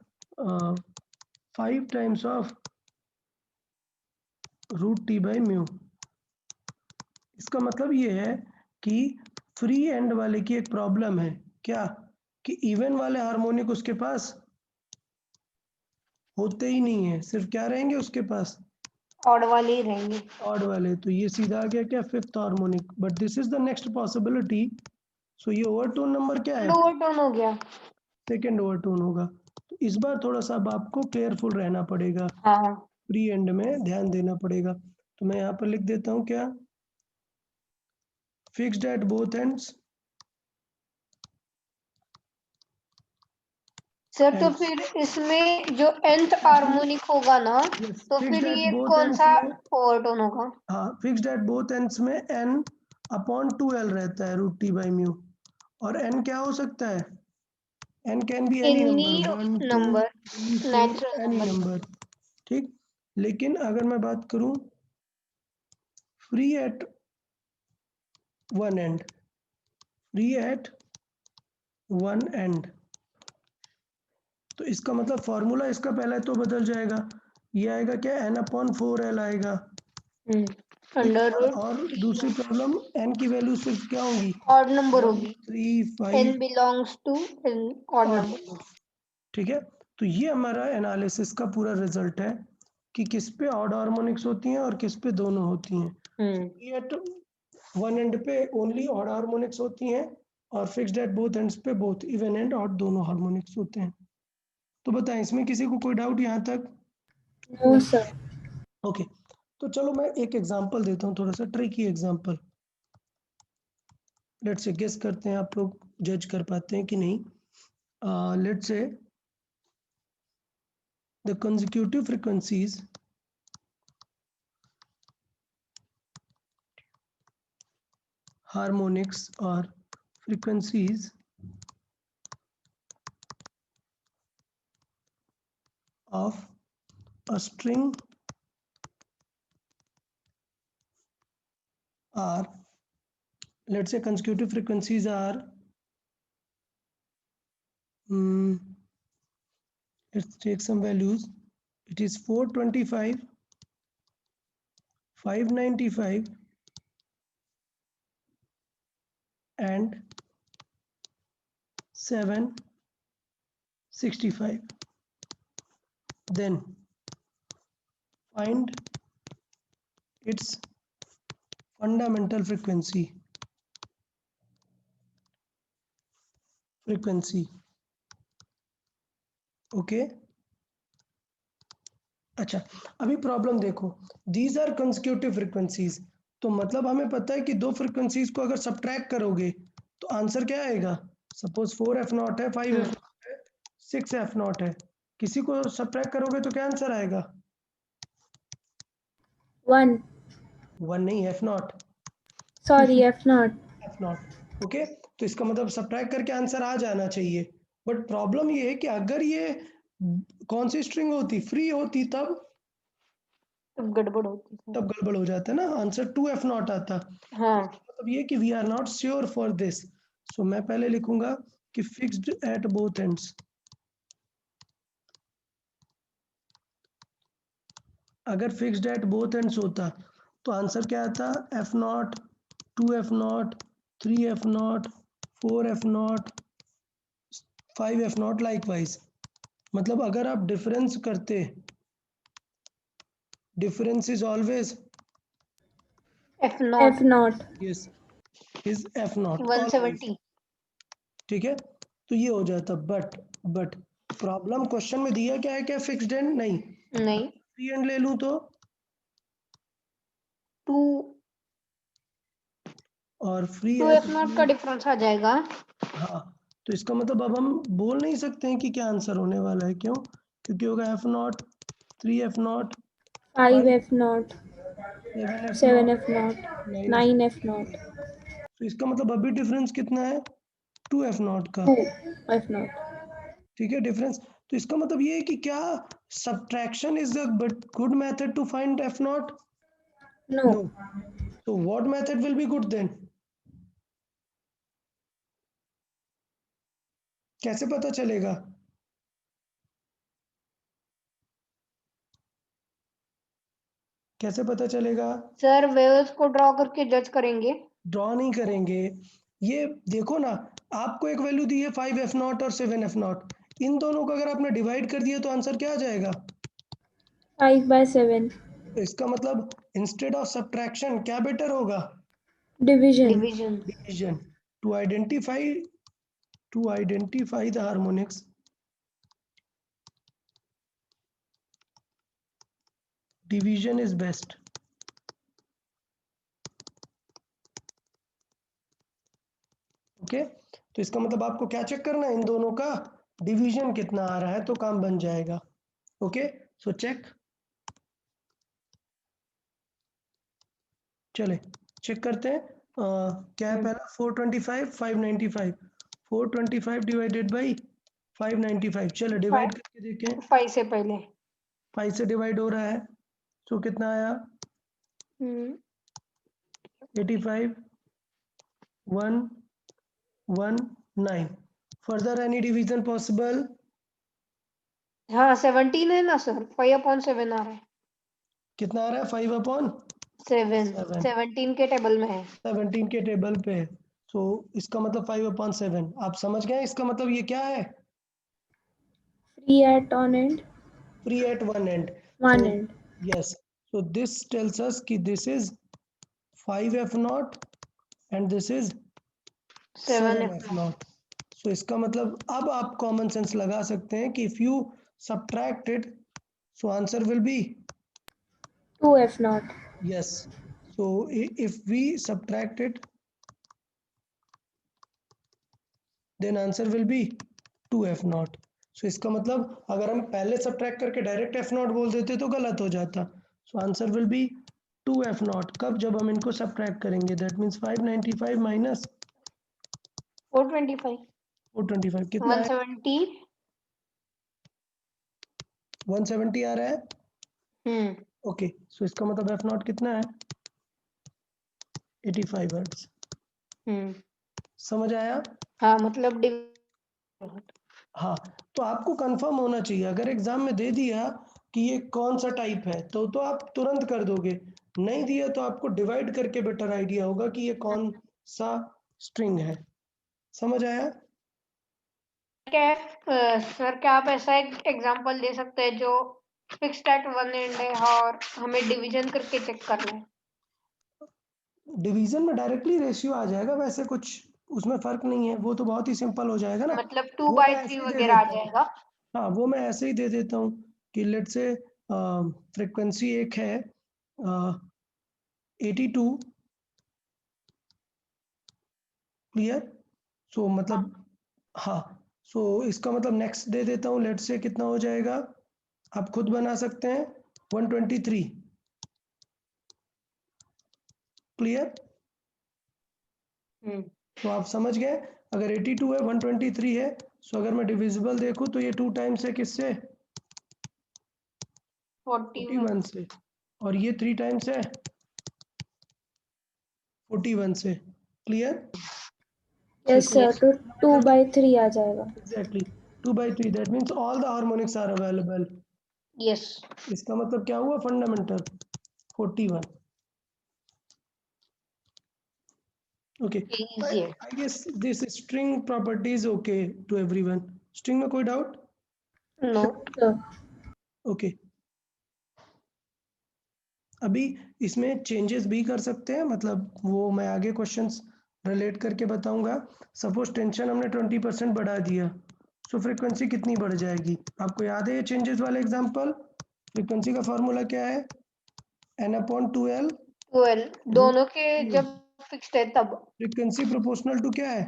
5 times of root T by mu. इसका मतलब ये है कि फ्री एंड वाले की एक प्रॉब्लम है क्या, कि इवन वाले हार्मोनिक उसके पास होते ही नहीं है, सिर्फ क्या रहेंगे उसके पास, ऑड वाले ही रहेंगे ऑड वाले। तो ये सीधा आ गया क्या, fifth harmonic, but this is the next possibility. So ये ओवरटोन नंबर क्या है, ओवरटोन हो गया सेकेंड ओवरटोन होगा। तो इस बार थोड़ा सा अब आपको केयरफुल रहना पड़ेगा, हाँ फ्री एंड में ध्यान देना पड़ेगा। तो मैं यहाँ पर लिख देता हूँ क्या, fixed at both ends sir तो फिर इसमें जो nth हार्मोनिक होगा ना तो फिक्स्ड फिर एट ये बोथ कौन एंड्स सा में, ओवरटोन होगा हाँ फिक्स्ड एट बोथ एंड्स में n अपॉन 2l रहता है रूट टी बाई म्यू, और n क्या हो सकता है, n can be any number, 1 2 number 3 4 natural any number number, ठीक। लेकिन अगर मैं बात करूं free at one end, free at one and, तो इसका मतलब फॉर्मूला इसका पहले तो बदल जाएगा, ये आएगा क्या, n अपॉन 4l आएगा, ठीक। अंडर रूट और दूसरी प्रॉब्लम n की वैल्यू सिर्फ क्या होंगी, ऑड नंबर 1 होगी 3 n 5 बिलोंग्स टू ऑड और नंबर ठीक है। तो ये हमारा एनालिसिस का पूरा रिजल्ट है कि किस पे ऑड हार्मोनिक्स होती हैं और किस पे दोनों होती हैं। एट वन एंड पे ओनली ऑड हार्मोनिक्स होती हैं और फिक्स्ड एट बोथ एंड्स पे बोथ इवन एंड ऑड दोनों हार्मोनिक्स होते हैं। तो बताएं इसमें किसी को कोई डाउट यहाँ तक? No, sir. ओके, तो चलो मैं एक एग्जांपल देता हूँ, थोड़ा सा tricky example. Let's say guess करते हैं आप लोग जज कर पाते हैं कि नहीं। Let's say the consecutive frequencies harmonics or frequencies of a string are, let's say consecutive frequencies are let's take some values, it is 425 595 and 765, then find its fundamental frequency okay. अच्छा, अभी प्रॉब्लम देखो, these are consecutive frequencies, तो मतलब हमें पता है कि दो फ्रीक्वेंसीज को अगर सब्ट्रैक्ट करोगे तो आंसर क्या आएगा, सपोज 4f0 है, 5f0 है, 6f0 है, किसी को सब्ट्रैक्ट करोगे तो क्या आंसर आएगा, 1. 1 नहीं, f0 Sorry, F0. ओके। तो इसका मतलब सब्ट्रैक्ट करके आंसर आ जाना चाहिए, बट प्रॉब्लम ये है कि अगर ये कौन सी स्ट्रिंग होती, फ्री होती तब तब गड़बड़ होती है। तब गड़बड़ हो जाता है ना, आंसर 2f नॉट आता। हाँ मतलब ये कि we are not sure for this, so मैं पहले लिखूंगा कि फिक्स्ड एट बोथ एंड्स। अगर फिक्स्ड एट बोथ एंड्स होता तो आंसर क्या आता, f naught, 2f naught, 3f naught, 4f naught, 5f naught likewise. मतलब अगर आप डिफरेंस करते, difference is always F naught F naught. Yes is f naught 170। ठीक है, तो ये हो जाता। बट प्रॉब्लम क्वेश्चन में दिया क्या है, क्या फिक्स्ड एंड नहीं, नहीं, फ्री एंड ले लूं तो, 2 और फ्री 2f नॉट का डिफरेंस आ जाएगा। हाँ, तो इसका मतलब अब हम बोल नहीं सकते हैं कि क्या आंसर होने वाला है, क्यों, क्योंकि होगा f not, 3f not, 5F naught. 7f 7F not, naught. 9f। 9F naught. तो इसका मतलब अभी डिफरेंस कितना है, 2f नॉट का, 2F naught. ठीक है डिफरेंस। तो इसका मतलब ये है कि क्या subtraction is the good method to find f naught, No. No, तो what method will be good then, कैसे पता चलेगा, कैसे पता चलेगा, सर वेव्स को ड्रॉ करके जज करेंगे। ड्रॉ नहीं करेंगे, ये देखो ना, आपको एक वैल्यू दी है 5f नॉट और 7f नॉट, इन दोनों को अगर आपने डिवाइड कर दिया तो आंसर क्या आ जाएगा, 5/7. तो इसका मतलब इंस्टेड ऑफ सब्ट्रैक्शन क्या बेटर होगा, Division. Division. Division, to identify the harmonics, division is best. Okay, तो इसका मतलब आपको क्या चेक करना है, इन दोनों का डिवीजन कितना आ रहा है तो काम बन जाएगा। ओके, सो चेक, चले चेक करते हैं, क्या है पहला, 425, 595, 425 डिवाइडेड बाई 595, चलो डिवाइड करके देखें, 5 से पहले 5 से डिवाइड हो रहा है, तो कितना आया, 85, 119, फर्दर एनी डिवीजन पॉसिबल, हाँ 17 है ना सर, 5/7 आ रहा है। कितना आ रहा है, 5/7, 17 के टेबल में है। 17 के टेबल पे है, सो इसका मतलब 5/7, आप समझ गए, इसका मतलब ये क्या है, Free at on end. free at one end, One so end. yes, so this tells us कि this is 5f naught and this is 7f naught, so इसका मतलब अब आप कॉमन सेंस लगा सकते हैं कि if you subtract it, so answer will be 2F naught. yes, so if we subtract it, then answer will be 2f naught, so इसका मतलब अगर हम पहले सब्ट्रैक्ट करके डायरेक्ट f naught बोल देते तो गलत हो जाता, so answer will be 2f naught, कब, जब हम इनको सब्ट्रैक्ट करेंगे, that means 595 minus 425 425 कितना है, 170। 170 आ रहा है, ओके, सो इसका मतलब f naught कितना है, 85 हर्ट्ज, समझ आया, हाँ मतलब हाँ, तो आपको कंफर्म होना चाहिए, अगर एग्जाम में दे दिया कि ये कौन सा टाइप है तो आप तुरंत कर दोगे, नहीं दिया तो आपको डिवाइड करके बेटर आइडिया होगा कि ये कौन सा स्ट्रिंग है, समझ आया, क्या सर, क्या आप ऐसा एक एग्जांपल दे सकते हैं जो फिक्स्ड एट वन एंड है और हमें डिवीजन करके चेक करना है। डिवीजन में डायरेक्टली रेशियो आ जाएगा, वैसे कुछ उसमें फर्क नहीं है, वो तो बहुत ही सिंपल हो जाएगा ना, मतलब वो मैं 2/3 ऐसे ही दे वगैरह आ देता हूँ, जाएगा। हाँ वो मैं ऐसे ही दे देता हूँ कि लेट से फ्रिक्वेंसी एक है 82, क्लियर, सो मतलब हाँ, सो इसका मतलब नेक्स्ट दे देता हूँ, लेट से कितना हो जाएगा, आप खुद बना सकते हैं, 123, क्लियर, तो आप समझ गए, अगर 82 है 123 है, सो अगर मैं डिविजिबल देखूं तो ये 2 टाइम्स है किससे, 41 41 से, और ये 3 टाइम्स है 41 से। क्लियर? Yes, sir. तो 2/3 आ जाएगा. Exactly. 2/3. That means all the harmonics are available. Yes. इसका मतलब क्या हुआ? Fundamental 41. Okay. Easier. I guess this string property is okay to everyone. String में कोई डाउट? No. Sir. Okay. अभी इसमें चेंजेस भी कर सकते हैं, मतलब वो मैं आगे क्वेश्चंस रिलेट करके बताऊंगा। सपोज टेंशन हमने 20% बढ़ा दिया, सो फ्रीक्वेंसी कितनी बढ़ जाएगी? आपको याद है ये चेंजेस वाला एग्जांपल? फ्रीक्वेंसी का फॉर्मूला क्या है? n/2l। 12 दोनों के जब फिक्स्ड है तब फ्रीक्वेंसी प्रोपोर्शनल टू क्या है?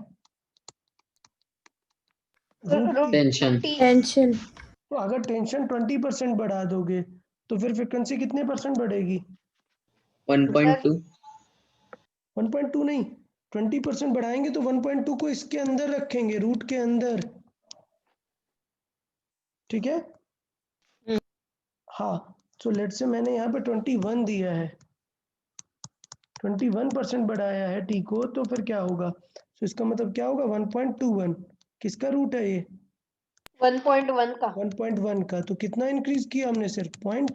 रूट की। टेंशन। Tension. तो अगर टेंशन 20% बढ़ा दोगे तो फिर फ्रीक्वेंसी कितने परसेंट बढ़ेगी? 1.2। 1.2 नहीं, 20% बढ़ाएंगे तो 1.2 को इसके अंदर रखेंगे, रूट के अंदर। ठीक है? हाँ, सो लेट से मैंने यहाँ पे 21 दिया है, 21% बढ़ाया है टी को, तो फिर क्या होगा? सो इसका मतलब क्या होगा? 1.21 किसका रूट है ये? 1.1 का 1.1 का। तो कितना इंक्रीज किया हमने? सिर्फ 0.1।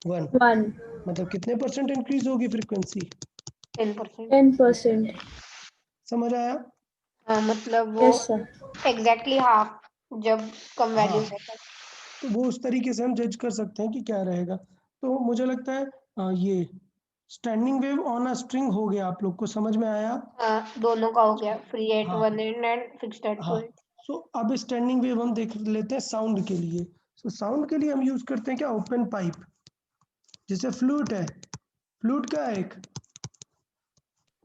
1. मतलब कितने परसेंट इंक्रीज होगी फ्रीक्वेंसी? 10%. 10%. समझ आया? हाँ, मतलब वो Yes, sir. एग्जैक्टली हाफ जब कम वैल्यू हाँ। है तो वो उस तरीके से हम जज कर सकते हैं कि क्या रहेगा। तो मुझे लगता है ये standing wave on a string हो गया, आप लोग को समझ में आया? हाँ, दोनों का हो गया, फ्री एट हाँ। One and and fixed at हाँ, टू एंड। सो अब स्टैंडिंग वेव हम देख लेते हैं साउंड के लिए। सो साउंड के लिए हम यूज करते हैं क्या? Open pipe. जैसे फ्लूट है, फ्लूट का है एक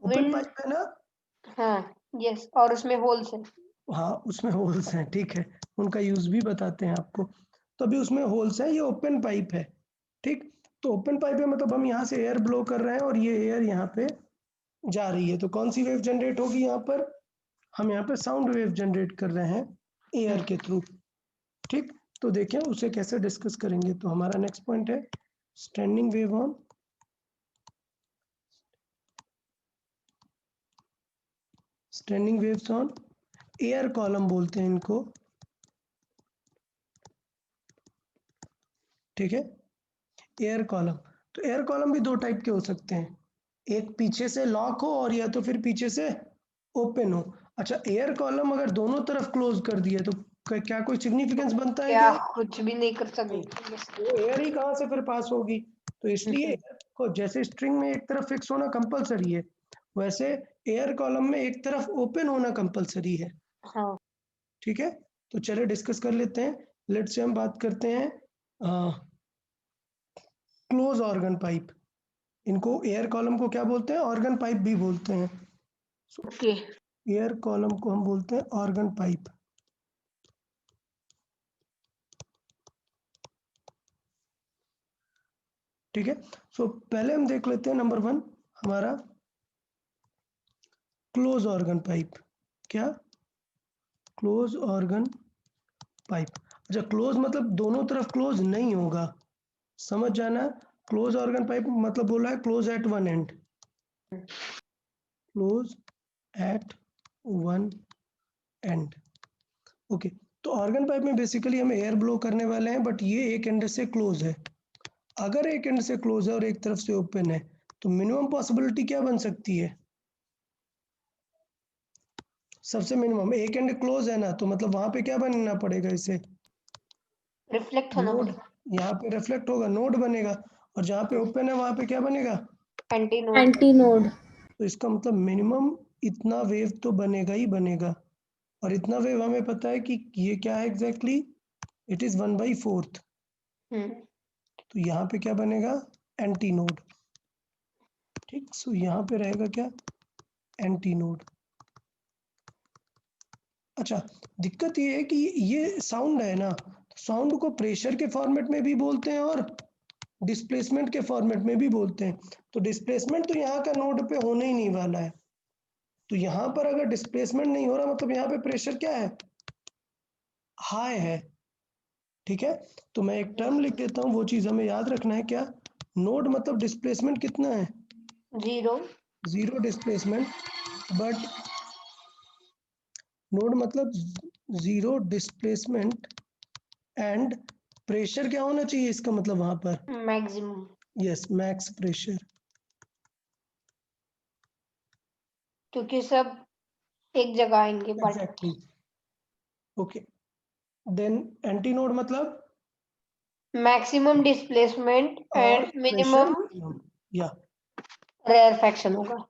ओपन विंड। पाइप है ना? हाँ, यस, और उसमें होल्स है। हाँ, उसमें होल्स हैं, ठीक है, उनका यूज भी बताते हैं आपको। तो अभी उसमें होल्स हैं, ये ओपन पाइप है, ठीक। तो ओपन पाइप है मतलब हम यहाँ से एयर ब्लो कर रहे हैं और ये एयर यहाँ पे जा रही है, तो कौन सी वेव जनरेट होगी यहाँ पर? हम यहाँ पे साउंड वेव जनरेट कर रहे हैं एयर के थ्रू, ठीक। तो देखें उसे कैसे डिस्कस करेंगे। तो हमारा नेक्स्ट पॉइंट है standing wave on standing waves on air column बोलते हैं इनको, ठीक है, एयर कॉलम। तो एयर कॉलम भी दो टाइप के हो सकते हैं, एक पीछे से लॉक हो और या तो फिर पीछे से ओपन हो। अच्छा, एयर कॉलम अगर दोनों तरफ क्लोज कर दिए तो क्या कोई सिग्निफिकेंस बनता है क्या क्या? कुछ भी नहीं कर नहीं, सकते। वो एयर ही कहाँ से फिर पास होगी? तो इसलिए एयर को जैसे स्ट्रिंग में एक तरफ फिक्स होना कंपलसरी है, वैसे एयर कॉलम में एक तरफ ओपन होना कंपलसरी है, हाँ, ठीक है। तो चलिए डिस्कस कर लेते हैं। लेट से हम बात करते हैं क्लोज ऑर्गन पाइप। इनको एयर कॉलम को क्या बोलते हैं? ऑर्गन पाइप भी बोलते हैं। ओके। एयर कॉलम को हम बोलते हैं ऑर्गन पाइप, ठीक है। सो पहले हम देख लेते हैं नंबर 1 हमारा क्लोज ऑर्गन पाइप। क्या? Close organ pipe. अच्छा, क्लोज मतलब दोनों तरफ क्लोज नहीं होगा, समझ जाना। क्लोज ऑर्गन पाइप मतलब बोला है close eight one and, close eight one and, okay. तो ऑर्गन पाइप में बेसिकली हम एयर ब्लो करने वाले हैं, बट ये एक एंड से क्लोज है। अगर एक एंड से क्लोज है और एक तरफ से ओपन है तो मिनिमम पॉसिबिलिटी क्या बन सकती है? सबसे मिनिमम एक एंड क्लोज है ना, तो मतलब वहां पे क्या बनना पड़ेगा? इसे रिफ्लेक्ट होना नोड, पड़ेगा। यहाँ पे रिफ्लेक्ट होगा, नोड बनेगा, और जहाँ पे ओपन है वहां पे क्या बनेगा? Anti node. Antinode. तो इसका मतलब मिनिमम इतना वेव तो बनेगा ही बनेगा, और इतना वेव हमें पता है कि ये क्या है एग्जैक्टली, इट इज 1/4। तो यहाँ पे क्या बनेगा? एंटी नोड, ठीक। सो यहाँ पे रहेगा क्या? Anti node. अच्छा, दिक्कत ये है कि ये साउंड है ना, साउंड को प्रेशर के फॉर्मेट में भी बोलते हैं और डिस्प्लेसमेंट के फॉर्मेट में भी बोलते हैं। तो डिस्प्लेसमेंट तो यहाँ का नोड पे होने ही नहीं वाला है, तो यहाँ पर अगर डिस्प्लेसमेंट नहीं हो रहा मतलब यहाँ पे प्रेशर क्या है? हाई है, ठीक है। तो मैं एक टर्म लिख देता हूँ, वो चीज़ हमें याद रखना है क्या? नोड मतलब डिस्प्लेसमेंट कितना है? 0 डिस्प्लेसमेंट, बट नोड मतलब 0 डिस्प्लेसमेंट एंड प्रेशर क्या होना चाहिए इसका मतलब वहां पर? मैक्सिमम। यस, मैक्स प्रेशर, क्योंकि सब एक जगह आएंगे but exactly. Okay, then antinode मतलब मैक्सिमम डिस्प्लेसमेंट और एंड प्रेशर मिनिमम मिनिमम, या रेयरफैक्शन होगा।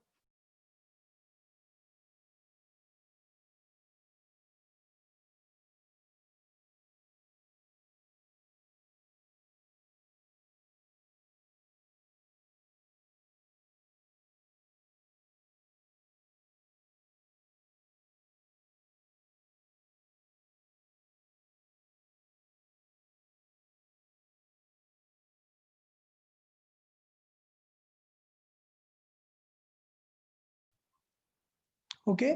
ओके,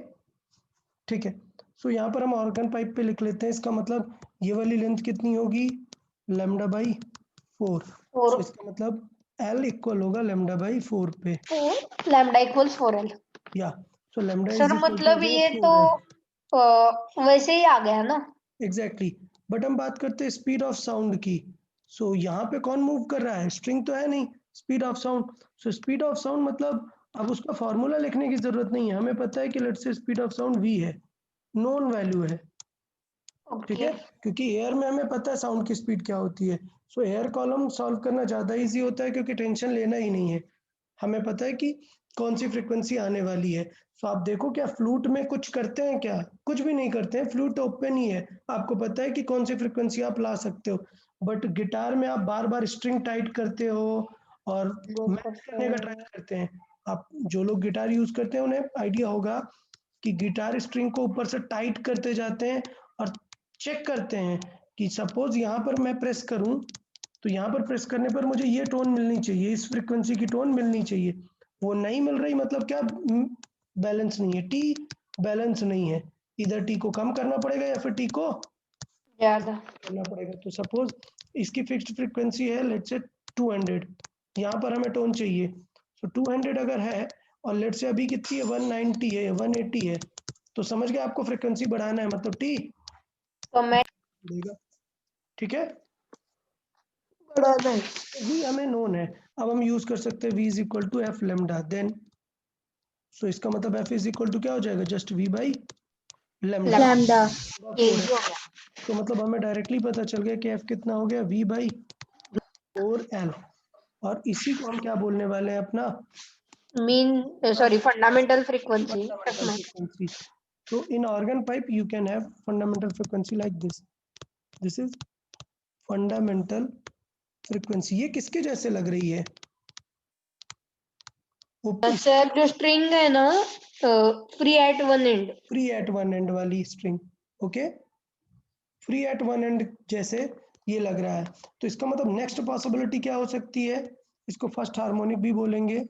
ठीक है। सो यहाँ पर हम ऑर्गन पाइप पे लिख लेते हैं, इसका मतलब ये वाली लेंथ कितनी होगी? Lambda by 4। और सो इसका मतलब एल इक्वल होगा लैम्डा बाई 4 पे, 4 lambda equals 4L। Yeah so lambda sir is equal to मतलब ये तो 4L। वैसे ही आ गया ना। एग्जैक्टली, बट हम बात करते हैं स्पीड ऑफ साउंड की। सो यहाँ पे कौन मूव कर रहा है? स्ट्रिंग तो है नहीं, speed of sound. So speed of sound मतलब अब उसका फॉर्मूला लिखने की जरूरत नहीं है, हमें पता है कि let's say speed of sound v है, नोन वैल्यू है, ठीक ओके। है, क्योंकि एयर में हमें पता है साउंड की स्पीड क्या होती है। सो एयर कॉलम सॉल्व करना ज़्यादा इजी होता है क्योंकि टेंशन लेना ही नहीं है, हमें पता है कि कौन सी फ्रिक्वेंसी आने वाली है। सो आप देखो, क्या फ्लूट में कुछ करते हैं? क्या कुछ भी नहीं करते हैं, फ्लूट ओपन ही है, आपको पता है कि कौन सी फ्रिक्वेंसी आप ला सकते हो। बट गिटार में आप बार बार स्ट्रिंग टाइट करते हो और मैच करने का ट्राई करते हैं। आप जो लोग गिटार यूज करते हैं उन्हें आइडिया होगा कि गिटार स्ट्रिंग को ऊपर से टाइट करते जाते हैं और चेक करते हैं कि सपोज यहाँ पर मैं प्रेस करूँ तो यहाँ पर प्रेस करने पर मुझे ये टोन मिलनी चाहिए, इस फ्रिक्वेंसी की टोन मिलनी चाहिए, वो नहीं मिल रही, मतलब क्या? बैलेंस नहीं है, टी बैलेंस नहीं है, इधर टी को कम करना पड़ेगा या फिर टी को ज्यादा। करना पड़ेगा। तो सपोज इसकी फिक्स्ड फ्रिक्वेंसी है लेट्स से 200, यहाँ पर हमें टोन चाहिए। सो 200 अगर है और लेट्स से अभी कितनी है? 190 है, 180 है, तो समझ गए आपको फ्रिक्वेंसी बढ़ाना है मतलब टी तो मैं बढ़ेगा, ठीक है। बढ़ाना है। v हमें नोन है, अब हम यूज कर सकते हैं v is equal to F lambda, then so इसका मतलब f इज इक्वल टू क्या हो जाएगा? Just v by lambda, lambda. ये 4 इजी हो है। गया। तो मतलब हमें डायरेक्टली पता चल गया कि f कितना हो गया? v बाई 4L, और इसी को हम क्या बोलने वाले हैं? अपना mean sorry fundamental frequency F fundamental max. frequency. So in organ pipe you can have fundamental frequency like this. This is fundamental frequency. ये किसके जैसे लग रही है? सर जो स्ट्रिंग है ना free at one end. Free at one end वाली string, okay, free at one end जैसे ये लग रहा है। तो इसका मतलब नेक्स्ट पॉसिबिलिटी क्या हो सकती है? इसको फर्स्ट हार्मोनिक भी बोलेंगे,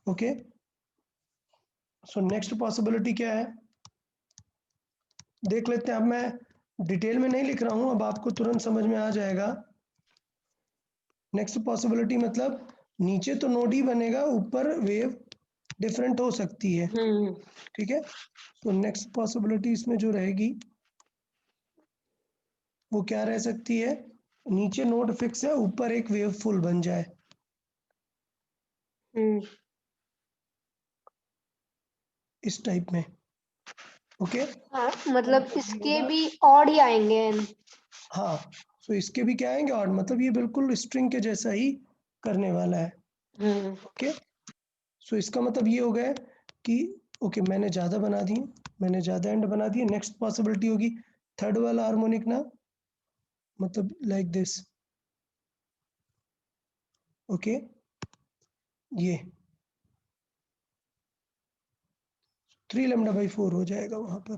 ओके। सो नेक्स्ट पॉसिबिलिटी क्या है देख लेते हैं। अब मैं डिटेल में नहीं लिख रहा हूं, अब आपको तुरंत समझ में आ जाएगा। नेक्स्ट पॉसिबिलिटी मतलब नीचे तो नोड ही बनेगा, ऊपर वेव डिफरेंट हो सकती है, ठीक है। तो नेक्स्ट पॉसिबिलिटी इसमें जो रहेगी वो क्या रह सकती है? नीचे नोड फिक्स है, ऊपर एक वेव फुल बन जाए, इस टाइप में, ओके। हाँ मतलब मतलब ये इसके होगा, भी ऑड ही आएंगे। हाँ। सो इसके भी क्या आएंगे? और मतलब ये बिल्कुल स्ट्रिंग के जैसा ही करने वाला है, ओके। सो इसका मतलब ये हो गया कि ओके, मैंने ज़्यादा बना दिए, मैंने ज़्यादा एंड बना दिए। नेक्स्ट पॉसिबिलिटी होगी थर्ड वाला हार्मोनिक ना, मतलब लाइक दिस, ओके, ये 3 लैम्डा बाई 4 हो जाएगा वहाँ पर।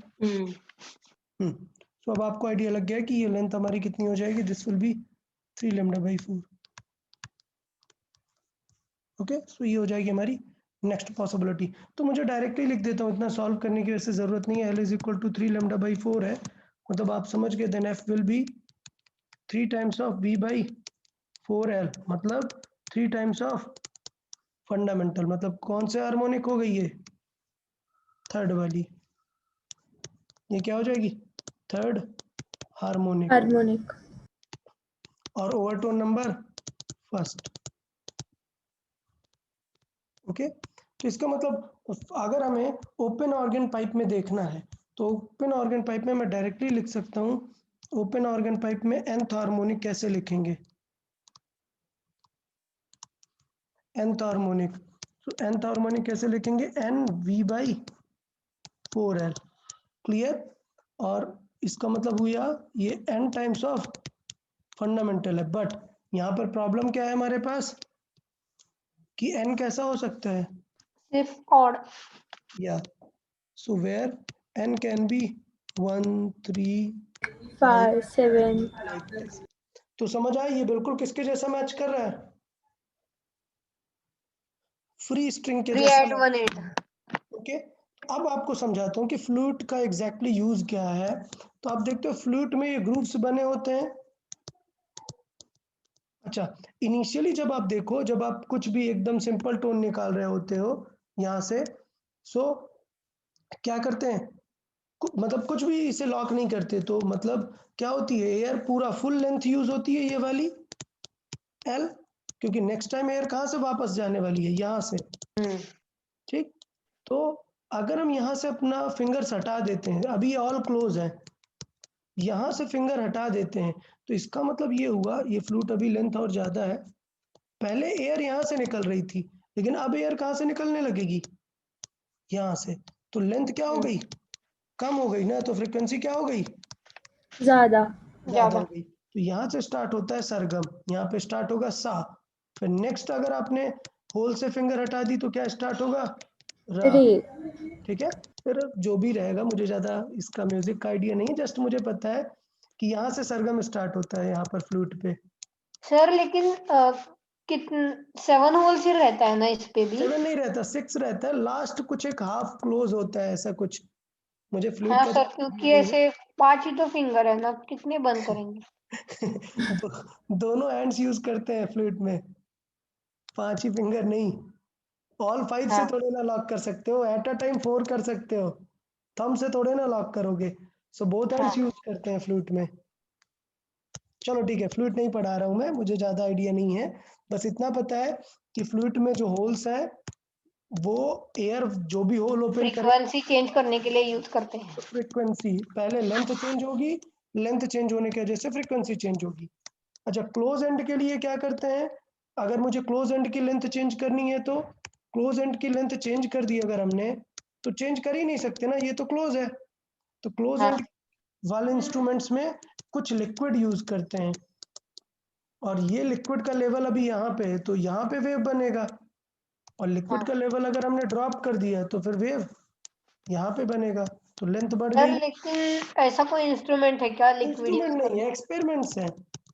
सो अब आपको आइडिया लग गया कि ये लेंथ हमारी कितनी हो जाएगी? This will be 3 lambda by 4, okay. So ये हो जाएगी हमारी नेक्स्ट पॉसिबिलिटी। तो मुझे डायरेक्टली लिख देता हूँ, इतना सॉल्व करने की वैसे ज़रूरत नहीं है। L is equal to 3 lambda by 4 है, मतलब आप समझ गए। Then F will be 3 times of V by 4L, मतलब 3 टाइम्स ऑफ फंडामेंटल, मतलब कौन से हार्मोनिक हो गई ये? थर्ड वाली। ये क्या हो जाएगी? Third harmonic. हार्मोनिक। और ओवरटोन नंबर फर्स्ट। ओके, तो इसका मतलब अगर हमें ओपन ऑर्गन पाइप में देखना है तो ओपन ऑर्गन पाइप में मैं डायरेक्टली लिख सकता हूँ, ओपन ऑर्गन पाइप में nth हार्मोनिक कैसे लिखेंगे? nth हार्मोनिक, तो nth हार्मोनिक कैसे लिखेंगे? n V by 4L। Clear? और इसका मतलब हुआ ये n टाइम्स ऑफ फंडामेंटल है, बट यहाँ पर प्रॉब्लम क्या है हमारे पास कि n कैसा हो सकता है? सिर्फ odd. Yeah so where n can be 1 3 5 7। Like this. तो समझ आया ये बिल्कुल किसके जैसा मैच कर रहा है? फ्री स्ट्रिंग के जैसा। 3818। ओके, अब आपको समझाता हूँ कि फ्लूट का एग्जैक्टली यूज क्या है। तो आप देखते हो फ्लूट में ये ग्रूव्स बने होते हैं। अच्छा, इनिशियली जब आप देखो, जब आप कुछ भी एकदम सिंपल टोन निकाल रहे होते हो यहाँ से, सो क्या करते हैं, मतलब कुछ भी इसे लॉक नहीं करते, तो मतलब क्या होती है, एयर पूरा फुल लेंथ यूज होती है ये वाली एल, क्योंकि नेक्स्ट टाइम एयर कहाँ से वापस जाने वाली है? यहाँ से। ठीक, तो अगर हम यहाँ से अपना फिंगर्स हटा देते हैं, अभी ऑल क्लोज है, यहाँ से फिंगर हटा देते हैं, तो इसका मतलब ये हुआ ये फ्लूट अभी लेंथ और ज़्यादा है। पहले एयर यहाँ से निकल रही थी, लेकिन अब एयर कहाँ से निकलने लगेगी? यहाँ से। तो लेंथ क्या हो गई? कम हो गई ना, तो फ्रीक्वेंसी क्या हो गई? ज़्यादा। ज़्यादा हो गई। तो यहाँ से स्टार्ट होता है सरगम, यहाँ पे स्टार्ट होगा सा, फिर नेक्स्ट अगर आपने होल से फिंगर हटा दी तो क्या स्टार्ट होगा? रा। रे। ठीक है, फिर जो भी रहेगा, मुझे ज़्यादा इसका म्यूजिक का आइडिया नहीं है, जस्ट मुझे पता है कि यहाँ से सरगम स्टार्ट होता है यहाँ पर फ्लूट पे। सर लेकिन कितन 7 होल सिर रहता है ना इस पे भी? 7 नहीं रहता, 6 रहता है, लास्ट कुछ एक हाफ क्लोज होता है ऐसा कुछ, मुझे फ्लूट हाँ का सर, ज़्यादा क्योंकि idea नहीं ऐसे 5 ही तो फिंगर है ना, कितने बंद करेंगे? है। दोनों हैंड्स यूज करते हैं फ्लूट में, 5 ही फिंगर नहीं। ऑल 5 से हाँ थोड़े ना लॉक कर सकते हो, एट अ टाइम 4 कर सकते हो, थंब से थोड़े ना लॉक करोगे। सो बोथ हाँ हैंड्स यूज करते हैं फ्लूट में। चलो ठीक है, फ्लूट नहीं पढ़ा रहा हूँ मैं, मुझे ज़्यादा आइडिया नहीं है, बस इतना पता है कि फ्लूट में जो होल्स है वो एयर जो भी होल ओपन करे, फ्रीक्वेंसी चेंज करने के लिए यूज करते हैं। तो फ्रीक्वेंसी पहले लेंथ चेंज होगी, लेंथ चेंज होने की वजह से फ्रीक्वेंसी चेंज होगी। अच्छा, क्लोज एंड के लिए क्या करते हैं? अगर मुझे क्लोज एंड की लेंथ चेंज करनी है तो क्लोज एंड की लेंथ चेंज कर दी अगर हमने, तो चेंज कर ही नहीं सकते ना, ये तो क्लोज है। तो क्लोज हाँ एंड वाले इंस्ट्रूमेंट्स में कुछ लिक्विड यूज करते हैं, और ये लिक्विड का लेवल अभी यहाँ पे है तो यहाँ पे वेव बनेगा, और लिक्विड हाँ का लेवल अगर हमने ड्रॉप कर दिया तो फिर वेव यहाँ पे बनेगा, तो लेंथ बढ़ सर, गई। लेकिन ऐसा कोई इंस्ट्रूमेंट है क्या लिक्विड यूज इंस्ट्रूमेंट नहीं करने? है, एक्सपेरिमेंट्स है,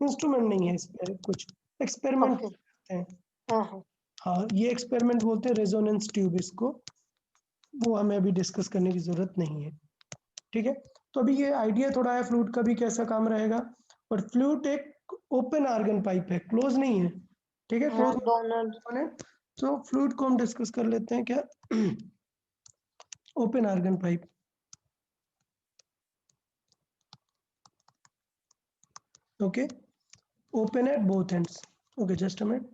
इंस्ट्रूमेंट नहीं है इसमें कुछ, एक्सपेरिमेंट ओके। करते हैं। हाँ हाँ। हाँ, ये एक्सपेरिमेंट बोलते हैं रेजोनेंस ट्यूब इसको, वो हमें अभी डिस्कस करने की ज़रूरत नहीं है। ठीक है, तो अभी ये आइडिया थोड़ा है फ्लूट का भी कैसा काम रहेगा, पर फ्लूट एक ओपन आर्गन पाइप है, क्लोज नहीं है। ठीक है, हाँ क्लोज दोनों। कंपोनेंट। तो फ्लूट को हम डिस्कस कर लेते हैं क्या? Open organ pipe. Okay, open at both ends. Okay, just a minute.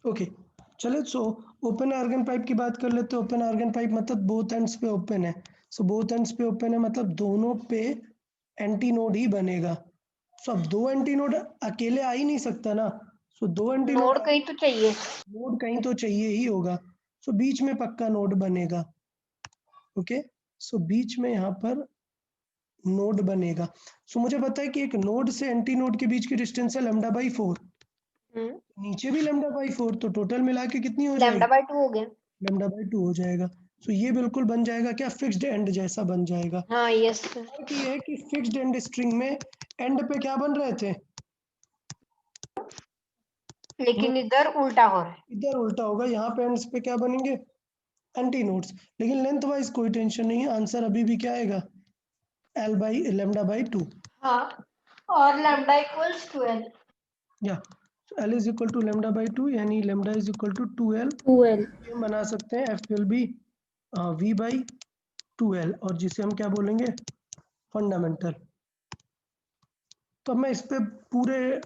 Okay, चले, सो ओपन आर्गन पाइप की बात कर लेते हैं। ओपन आर्गन पाइप मतलब बोथ एंड्स पे ओपन है, सो बोथ एंड्स पे ओपन है मतलब दोनों पे एंटी नोड ही बनेगा। सो अब दो एंटी नोड अकेले आ ही नहीं सकता ना, सो दो एंटी नोड कहीं तो चाहिए। नोड कहीं तो चाहिए ही होगा। सो बीच में पक्का नोड बनेगा। ओके, सो बीच में यहाँ पर नोड बनेगा। सो मुझे पता है कि एक नोड से एंटी नोड के बीच की डिस्टेंस है λ/4, नीचे भी λ/4, तो टोटल मिला के कितनी हो जाएगी? λ/2 हो गया। λ/2 हो जाएगा। सो ये बिल्कुल बन जाएगा क्या? फिक्स्ड एंड जैसा बन जाएगा। हाँ यस। फर्क ये है कि फिक्स्ड एंड स्ट्रिंग में एंड पे क्या बन रहे थे? लेकिन इधर उल्टा हो रहा है। इधर उल्टा होगा, यहाँ पे एंड्स पे क्या बनेंगे? Anti nodes. लेकिन लेंथ वाइज कोई टेंशन नहीं है, आंसर अभी भी क्या आएगा? λ/2। हाँ, और लैम्डा इक्वल्स 12। या L इज इक्वल टू λ/2, यानी λ is equal to 2L। 2L। हम बना सकते हैं F विल बी V/2L, और जिसे हम क्या बोलेंगे? फंडामेंटल। तो अब मैं इस पे पूरे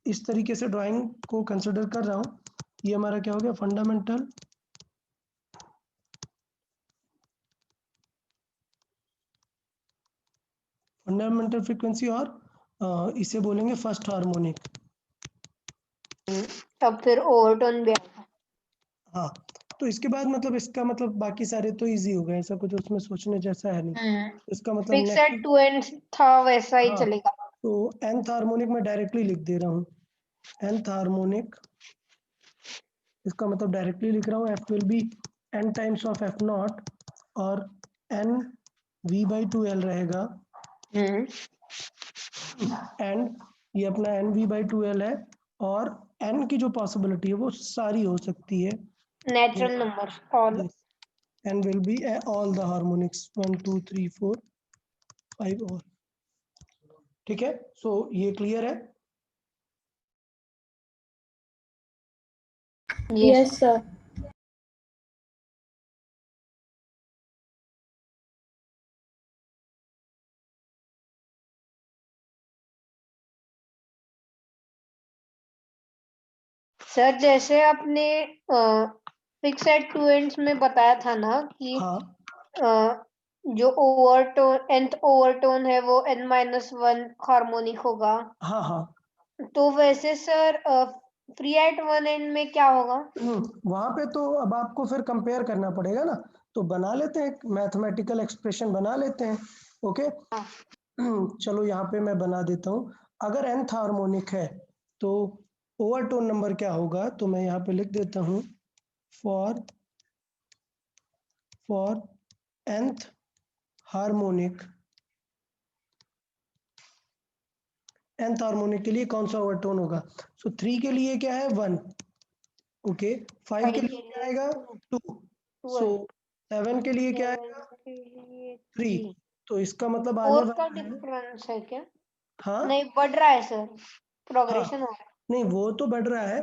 इस तरीके से ड्राइंग को कंसिडर कर रहा हूँ। ये हमारा क्या हो गया? फंडामेंटल फ्रीक्वेंसी, और इसे बोलेंगे फर्स्ट हार्मोनिक। तब फिर ओवरटोन भी आएगा। हाँ, तो इसके बाद मतलब इसका मतलब बाकी सारे तो इजी हो गए, ऐसा कुछ उसमें सोचने जैसा है नहीं। इसका मतलब फिक्स नेक्स्ट, एट 2 एंड्स था वैसा ही हाँ, चलेगा। तो nth हार्मोनिक में डायरेक्टली लिख दे रहा हूँ। nth हार्मोनिक, इसका मतलब डायरेक्टली लिख रहा हूँ, F will B n times of F0, और n V/2L रहेगा। एंड ये अपना n V/2L है, और n की जो पॉसिबिलिटी है वो सारी हो सकती है। Natural number all. Yes. n will be all the harmonics 1 2 3 4 5 all। ठीक है, सो ये क्लियर है? Yes, sir. सर जैसे आपने फिक्स एट 2 एंड्स में बताया था ना कि हाँ जो ओवरटोन nth ओवरटोन है वो n-1 हार्मोनिक होगा। हाँ हाँ, तो वैसे सर फ्री एट 1 एंड में क्या होगा? वहां पे तो अब आपको फिर कंपेयर करना पड़ेगा ना, तो बना लेते हैं, मैथमेटिकल एक्सप्रेशन बना लेते हैं। ओके, चलो यहाँ पे मैं बना देता हूँ। अगर nth हार्मोनिक है तो ओवरटोन नंबर क्या होगा, तो मैं यहाँ पे लिख देता हूँ for nth harmonic, nth harmonic के लिए कौन सा ओवरटोन होगा? सो 3 के लिए क्या है? 1। ओके, 5 के लिए क्या आएगा? 2। सो 7 के लिए क्या आएगा? 3। तो इसका मतलब आने 4 का वाला है, डिफरेंस है क्या? हाँ नहीं बढ़ रहा है सर, हाँ, प्रोग्रेशन हो रहा है। नहीं वो तो बढ़ रहा है।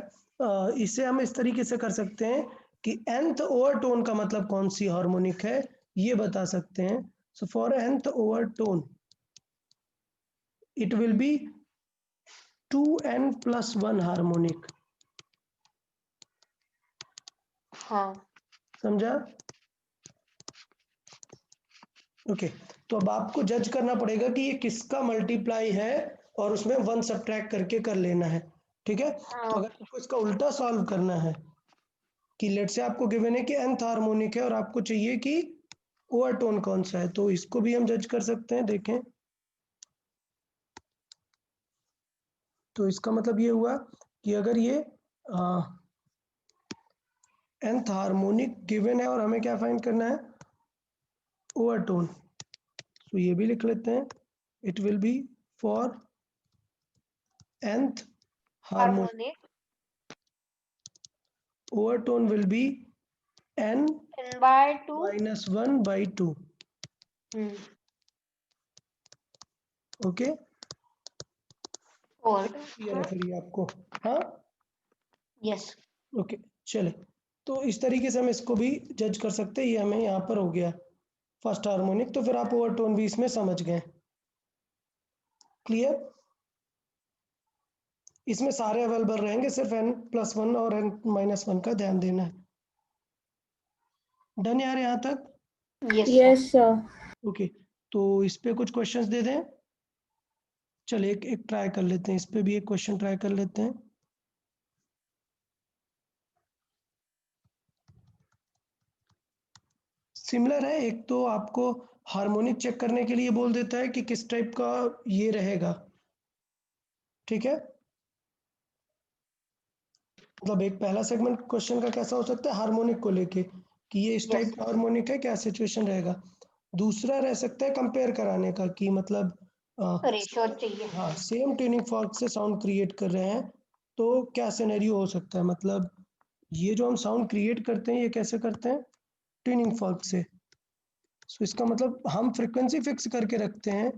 इसे हम इस तरीके से कर सकते हैं कि nth ओवरटोन का मतलब कौन सी हार्मोनिक है ये बता सकते हैं। So for nth overtone it will B 2n+1 harmonic. हाँ समझा? ओके, तो अब आपको जज करना पड़ेगा कि ये किसका मल्टीप्लाई है, और उसमें 1 सब्ट्रैक्ट करके कर लेना है। ठीक है, तो अगर आपको इसका उल्टा सॉल्व करना है कि लेट से आपको गिवन है कि nth हार्मोनिक है और आपको चाहिए कि ओवरटोन कौन सा है, तो इसको भी हम जज कर सकते हैं। देखें, तो इसका मतलब ये हुआ कि अगर ये nth हार्मोनिक गिवन है और हमें क्या फाइंड करना है? ओवरटोन। तो ये भी लिख लेते हैं, it will B for nth harmonic, harmonic overtone will be n n/2 -1/2। Okay, और क्लियर है फिर ये आपको? हाँ, यस। ओके, चले, तो इस तरीके से हम इसको भी जज कर सकते हैं। ये हमें यहाँ पर हो गया फर्स्ट हार्मोनिक, तो फिर आप ओवरटोन भी इसमें समझ गए। क्लियर? इसमें सारे अवेलेबल रहेंगे, सिर्फ n+1 और n-1 का ध्यान देना है। डन यार यहाँ तक? Yes Yes, sir. ओके, तो इस पे कुछ क्वेश्चंस दे दें। चलिए एक ट्राई कर लेते हैं, इस पे भी एक क्वेश्चन ट्राई कर लेते हैं। सिमिलर है, एक तो आपको हार्मोनिक चेक करने के लिए बोल देता है कि किस टाइप का ये रहेगा, ठीक है। मतलब एक पहला सेगमेंट क्वेश्चन का कैसा हो सकता है हार्मोनिक को लेके, कि ये इस टाइप का हार्मोनिक है, क्या सिचुएशन रहेगा। दूसरा रह सकता है कंपेयर कराने का, कि मतलब रेशो चाहिए। हाँ सेम ट्यूनिंग फॉर्क से साउंड क्रिएट कर रहे हैं, तो क्या सिनेरियो हो सकता है। मतलब ये जो हम साउंड क्रिएट करते हैं ये कैसे करते हैं, ट्यूनिंग फॉर्क से। सो इसका मतलब हम फ्रिक्वेंसी फिक्स करके रखते हैं,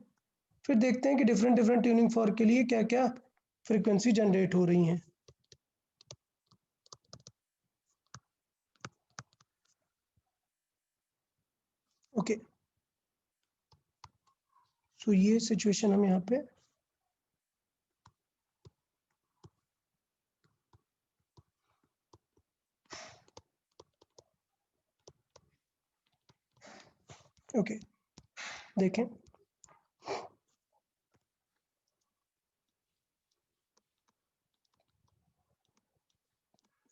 फिर देखते हैं कि डिफरेंट डिफरेंट ट्यूनिंग फॉर्क के लिए क्या क्या फ्रिक्वेंसी जनरेट हो रही हैं। ओके, सो ये सिचुएशन हम यहाँ पे ओके देखें।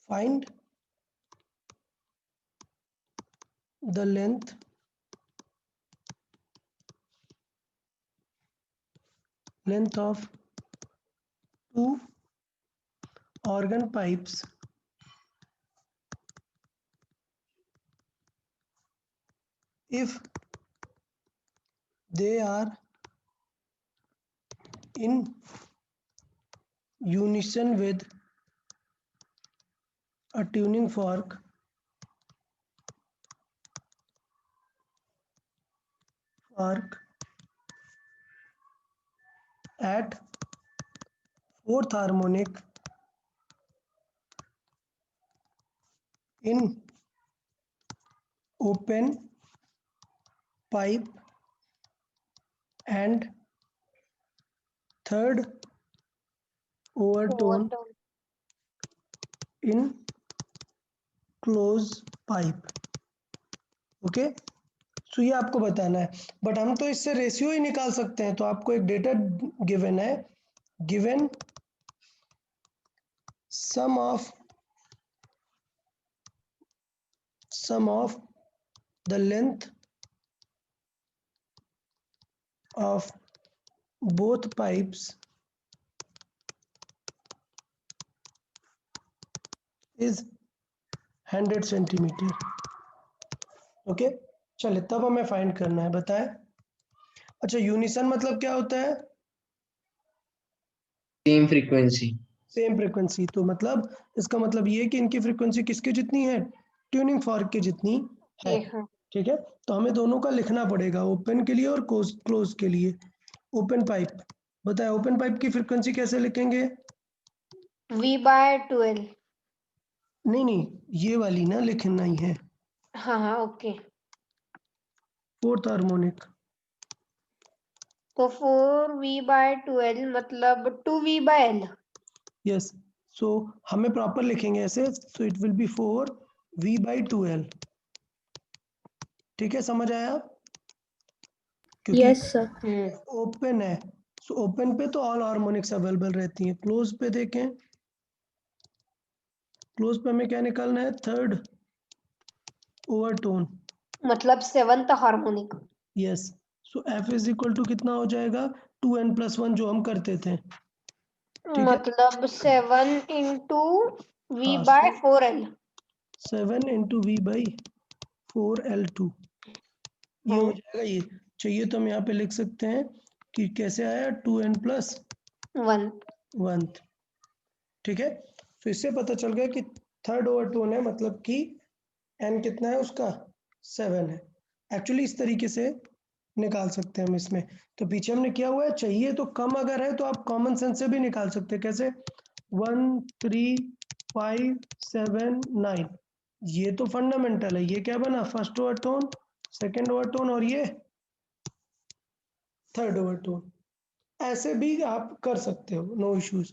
Find the length of two organ pipes if they are in unison with a tuning fork at fourth harmonic in open pipe and third overtone in close pipe। Okay, so ये आपको बताना है, but हम तो इससे ratio ही निकाल सकते हैं। तो आपको एक डेटा गिवन है, given sum of the length of both pipes is 100 centimetre. Okay, चले तब हमें फाइंड करना है, बताएं। अच्छा, यूनिसन मतलब क्या होता है, सेम फ्रीक्वेंसी। Same frequency. तो मतलब इसका मतलब ये है कि इनकी फ्रीक्वेंसी किसके जितनी है, ट्यूनिंग फॉर्क के जितनी है, ठीक है। तो हमें दोनों का लिखना पड़ेगा, ओपन के लिए और क्लोज के लिए। ओपन पाइप, बताए ओपन पाइप की फ्रीक्वेंसी कैसे लिखेंगे। V/12। नहीं, ये वाली ना लिखना ही है, हाँ ओके। Fourth harmonic. तो 4V/12 मतलब 2V/L। यस, सो हमें प्रॉपर लिखेंगे ऐसे, so it will B 4V/2L। ठीक है, समझ आया, क्योंकि यस सर। ओपन है, सो ओपन पे तो ऑल हार्मोनिक्स अवेलेबल रहती हैं। क्लोज पे देखें, क्लोज पे हमें क्या निकालना है, थर्ड ओवरटोन, मतलब 7th harmonic. Yes. So F is equal to कितना हो जाएगा, 2n+1 जो हम करते थे, ठीक है। मतलब 7 इंटू V हाँ, बाय 4L। 7 इंटू V/4L2 ये हो जाएगा। ये चाहिए तो हम यहाँ पे लिख सकते हैं कि कैसे आया, 2n+1, ठीक है। तो इससे पता चल गया कि थर्ड ओवरटोन है, मतलब कि n कितना है उसका, 7 है। एक्चुअली इस तरीके से निकाल सकते हैं हम इसमें। तो पीछे हमने किया हुआ है, चाहिए तो कम अगर है तो आप कॉमन सेंस से भी निकाल सकते हैं। कैसे, 1 3 5 7 9, ये तो फंडामेंटल है। ये क्या बना, फर्स्ट ओवरटोन, सेकंड ओवरटोन और ये थर्ड ओवरटोन। ऐसे भी आप कर सकते हो, no issues.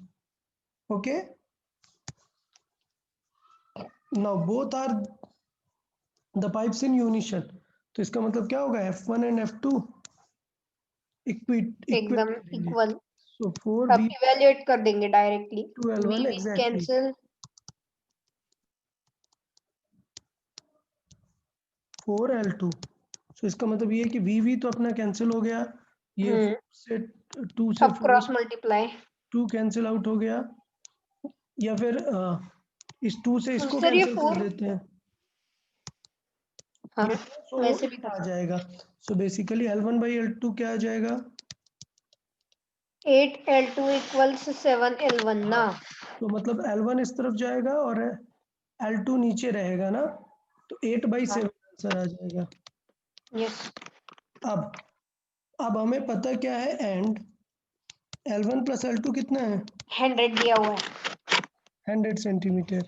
Okay, now both are the pipes in unison, तो इसका मतलब क्या होगा, F1 एंड F2 एकदम इक्वल। सो 4 अब V इवेल्युएट कर देंगे directly. to L1 V exactly. Cancel, 4L2, सो इसका मतलब ये है कि VV तो अपना कैंसिल हो गया, ये 4 से 2 से अब क्रॉस मल्टीप्लाई। 2 कैंसिल आउट हो गया, या फिर इस 2 से इसको सर ये कैंसिल 4, कर देते हैं, हाँ सो वैसे भी आ जाएगा। सो बेसिकली L1/L2 क्या आ जाएगा, 8L2 इक्वल्स 7L1 ना। तो मतलब L1 इस तरफ जाएगा और L2 नीचे रहेगा ना, तो 8/7 आंसर आ जाएगा। यस अब हमें पता क्या है, एंड L1 प्लस L2 कितना है, 100 दिया हुआ है। 100 सेंटीमीटर।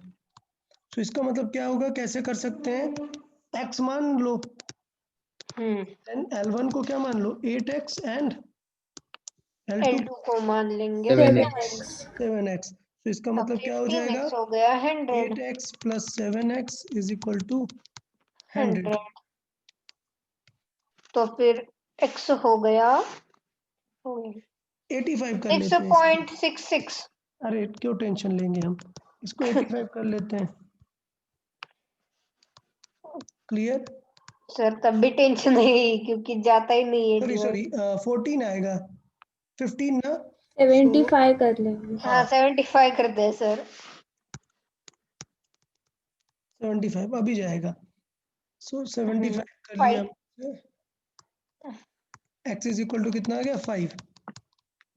तो इसका मतलब क्या होगा, कैसे कर सकते हैं, x मान लो, देन L1 को क्या मान लो, 8x एंड L2 L2 को मान लेंगे 7x 7x। तो इसका अब मतलब क्या हो जाएगा, 15x हो गया 100। 8x plus 7x is equal to 100। 100 तो फिर x हो गया 85 कर लेते हैं इसको। 6.66। अरे क्यों टेंशन लेंगे हम, इसको 85 कर लेते हैं। क्लियर, सर तब भी टेंशन नहीं क्योंकि जाता ही नहीं है सॉरी डिवाइड। 14 आएगा, 15 ना, 75 कर लेंगे। हाँ 75 करते हैं सर। 75 अभी जाएगा। सो 75 कर लिया हमने, x इज इक्वल टू कितना आ गया, 5।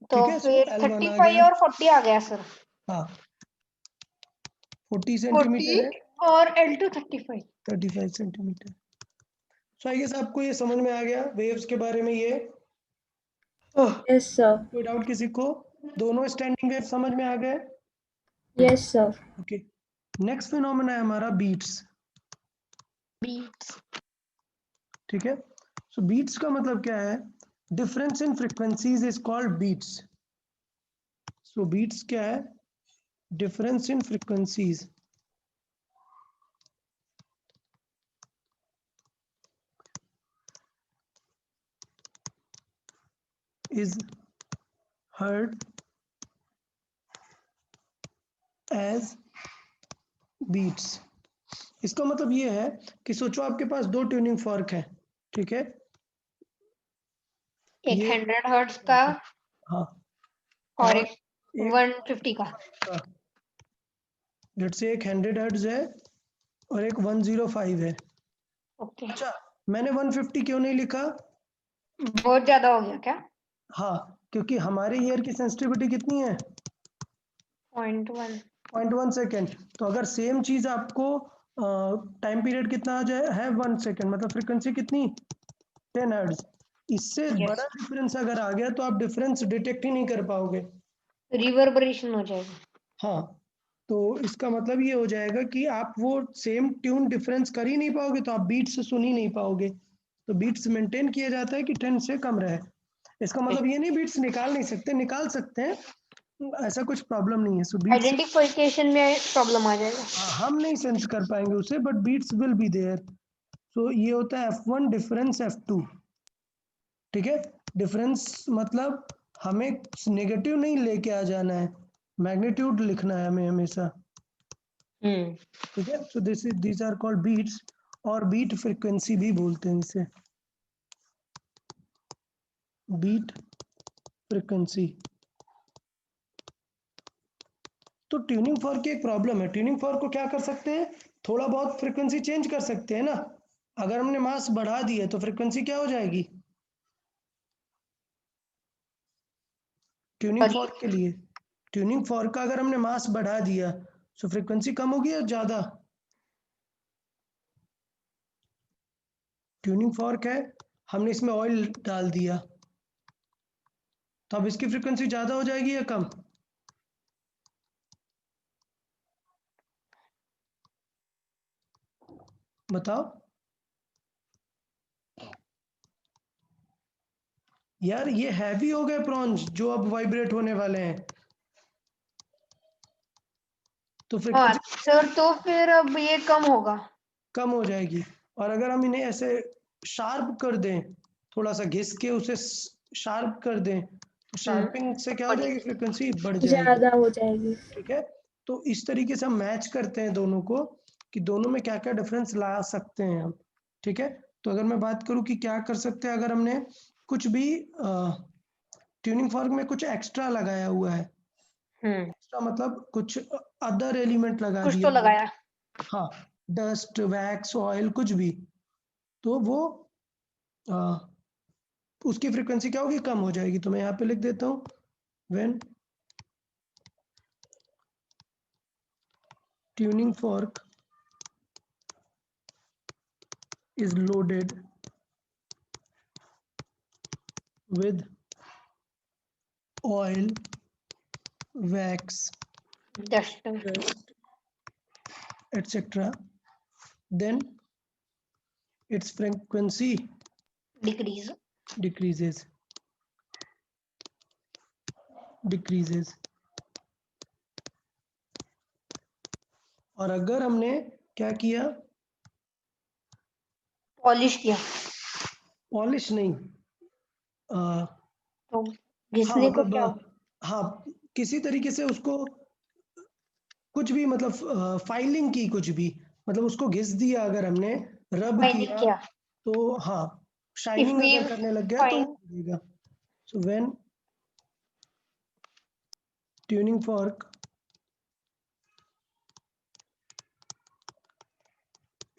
तो ठीक है, सो फिर L1 आ 35 गया, और 40 आ गया सर। हाँ 40 सेंटीमीटर है, 40 और L2 35। 35 centimetre. So I guess आपको ये समझ में आ गया वेव्स के बारे में ये। Yes sir. कोई डाउट किसी को, दोनों स्टैंडिंग वेव समझ में आ गए। Yes sir. Okay, next phenomena है हमारा बीट्स। बीट्स, ठीक है, सो बीट्स का मतलब क्या है, difference in frequencies is called beats. So beats क्या है, difference in frequencies is heard as beats। इसका मतलब ये है कि सोचो आपके पास दो ट्यूनिंग फॉर्क है, ठीक है, एक ये 100 हर्ट्ज का हाँ और एक एक 150 का। लेट्स से एक 100 हर्ट्ज है और एक 105 है। ओके, अच्छा, मैंने 150 क्यों नहीं लिखा, बहुत ज्यादा हो गया क्या? हाँ क्योंकि हमारे ईयर की सेंसिटिविटी कितनी है, 0.1। 0.1 सेकेंड। तो अगर सेम चीज आपको टाइम पीरियड कितना आ जाए है 1 सेकेंड, मतलब फ्रीक्वेंसी कितनी 10 हर्ट्ज, इससे बड़ा डिफरेंस अगर आ गया तो आप डिफरेंस डिटेक्ट ही नहीं कर पाओगे। रिवर्बरेशन हो जाएगा। हाँ, तो इसका मतलब ये हो जाएगा कि आप वो सेम ट्यून डिफरेंस कर ही नहीं पाओगे, तो आप बीट्स सुन ही नहीं पाओगे। तो बीट्स मेंटेन किया जाता है कि 10 से कम रहे। इसका मतलब ये नहीं बीट्स निकाल नहीं सकते, निकाल सकते हैं, ऐसा कुछ प्रॉब्लम नहीं है। सो बीट्स आइडेंटिफिकेशन में प्रॉब्लम आ जाएगा। हम नहीं सेंस कर पाएंगे उसे, but beats will be there. So ये होता है F1 डिफरेंस F2। ठीक है, डिफरेंस मतलब हमें नेगेटिव नहीं लेके आ जाना है, मैग्नीट्यूड लिखना है हमें हमेशा। ठीक है, so these are called beats, और बीट फ्रीक्वेंसी भी बोलते हैं इसे, बीट फ्रीक्वेंसी। तो ट्यूनिंग फॉर्क की एक प्रॉब्लम है, ट्यूनिंग फॉर्क को क्या कर सकते हैं, थोड़ा बहुत फ्रीक्वेंसी चेंज कर सकते हैं ना। अगर हमने मास बढ़ा दी है तो फ्रीक्वेंसी क्या हो जाएगी, ट्यूनिंग फॉर्क के लिए, ट्यूनिंग फॉर्क का अगर हमने मास बढ़ा दिया तो फ्रीक्वेंसी कम होगी या ज़्यादा, ट्यूनिंग फॉर्क है, हमने इसमें ऑयल डाल दिया तो अब इसकी फ्रीक्वेंसी ज़्यादा हो जाएगी या कम, बताओ यार। ये हैवी हो गए प्रॉन्स जो अब वाइब्रेट होने वाले हैं, तो हाँ फ्रीक्वेंसी सर, तो फिर अब ये कम होगा। कम हो जाएगी। और अगर हम इन्हें ऐसे शार्प कर दें, थोड़ा सा घिस के उसे शार्प कर दें, तो शार्पिंग से क्या हो जाएगी, फ्रीक्वेंसी बढ़ जाएगी। ज्यादा हो जाएगी। ठीक है, तो इस तरीके से हम मैच करते हैं दोनों को कि दोनों में क्या क्या डिफरेंस ला सकते हैं हम। ठीक है, तो अगर मैं बात करूं कि क्या कर सकते हैं, अगर हमने कुछ भी ट्यूनिंग फॉर्क में कुछ एक्स्ट्रा लगाया हुआ है, एक्स्ट्रा मतलब कुछ अदर एलिमेंट लगा कुछ दिया तो लगाया। हाँ, डस्ट, वैक्स, ऑयल, कुछ भी, तो वो उसकी फ्रीक्वेंसी क्या होगी, कम हो जाएगी। तो मैं यहाँ पे लिख देता हूँ, when tuning fork is loaded with oil, wax, dust dust, etc., then its frequency decrease. decreases. और अगर हमने क्या किया, पॉलिश किया पॉलिश नहीं, तो हाँ घिसने को क्या? मतलब हाँ, किसी तरीके से उसको कुछ भी मतलब फाइलिंग की, कुछ भी मतलब उसको घिस दिया अगर हमने, रब फाइंडिंग किया, किया। तो हाँ, इफ शाइनिंग वी अगर करने लग गया तो फाइंड देगा। So when tuning fork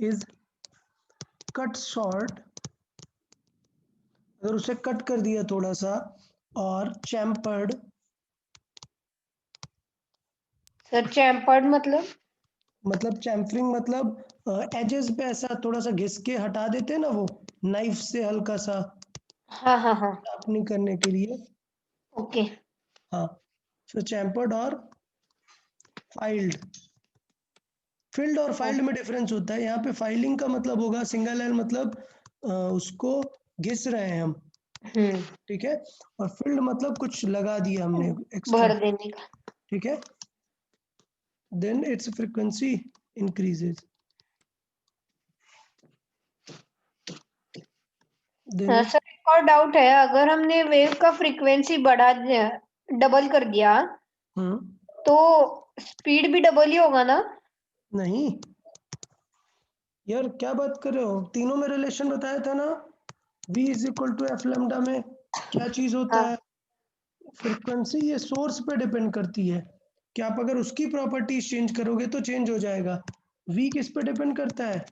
is cut short, अगर उसे कट कर दिया थोड़ा सा, और चैम्पर्ड, सर चैम्पर्ड मतलब चैम्फरिंग मतलब एजेस पे ऐसा थोड़ा सा घिस के हटा देते हैं ना, वो नाइफ से हल्का सा हाँ हाँ हाँ शार्पनिंग करने के लिए। ओके। हाँ, सो चैम्पर्ड और फाइल्ड, फिल्ड और फाइल्ड में डिफरेंस होता है। यहाँ पे फाइलिंग का मतलब होगा सिंगल एल, मतलब उसको घिस रहे हैं हम, ठीक है, और फिल्ड मतलब कुछ लगा दिया हमने एक्स्ट्रा, भर देने का। ठीक है, then its frequency increases, then sir एक और डाउट है, अगर हमने वेव का फ्रीक्वेंसी बढ़ा दिया, डबल कर दिया, तो स्पीड भी डबल ही होगा ना? नहीं यार, क्या बात कर रहे हो, तीनों में रिलेशन बताया था ना, v is equal to F lambda में क्या चीज होता हाँ है, फ्रीक्वेंसी। ये सोर्स पे डिपेंड करती है कि आप अगर उसकी प्रॉपर्टीज चेंज करोगे तो चेंज हो जाएगा। v किस पे डिपेंड करता है,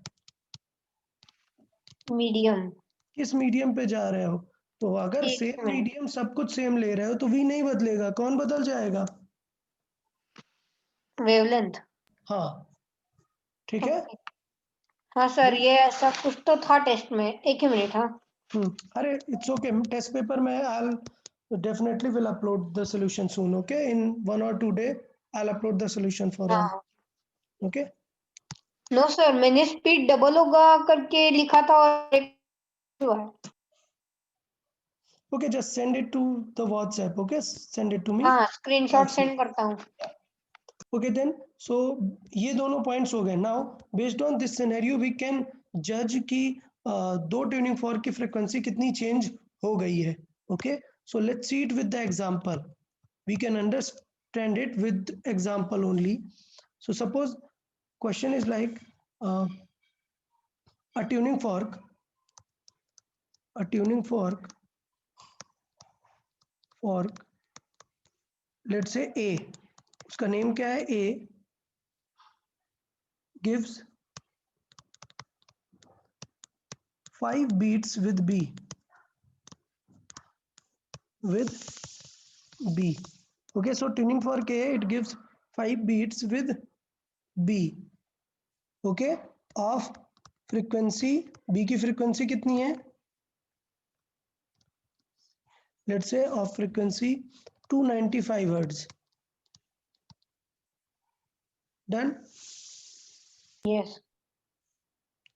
मीडियम। किस मीडियम पे जा रहे हो, तो अगर एक सेम मिनट। मीडियम सब कुछ सेम ले रहे हो तो v नहीं बदलेगा, कौन बदल जाएगा, वेवलेंथ। हाँ, ठीक है। हाँ सर, ये ऐसा कुछ तो था टेस्ट में, एक ही मिनट। हाँ अरे इट्स ओके, टेस्ट पेपर में आई definitely will upload the solution soon, okay, in 1 or 2 day I'll upload the solution for all, हाँ। okay. नो सर, मैंने स्पीड डबल होगा करके लिखा था और एक हुआ है। Okay, just send it to the WhatsApp, okay, send it to me, हाँ, I'll स्क्रीनशॉट see. सेंड करता हूँ। Okay then, so ये दोनों पॉइंट्स हो गए। Now based on this scenario we can जज कि दो ट्यूनिंग फॉर्क की फ्रीक्वेंसी कितनी चेंज हो गई है। Okay, so let's see it with the example, we can understand it with example only. So suppose question is like a tuning fork let's say A, उसका name क्या है, A gives 5 beats with B, okay, so tuning fork A, it gives 5 beats with B, okay, of frequency, B की frequency कितनी है, let's say of frequency 295 hertz, done. Yes.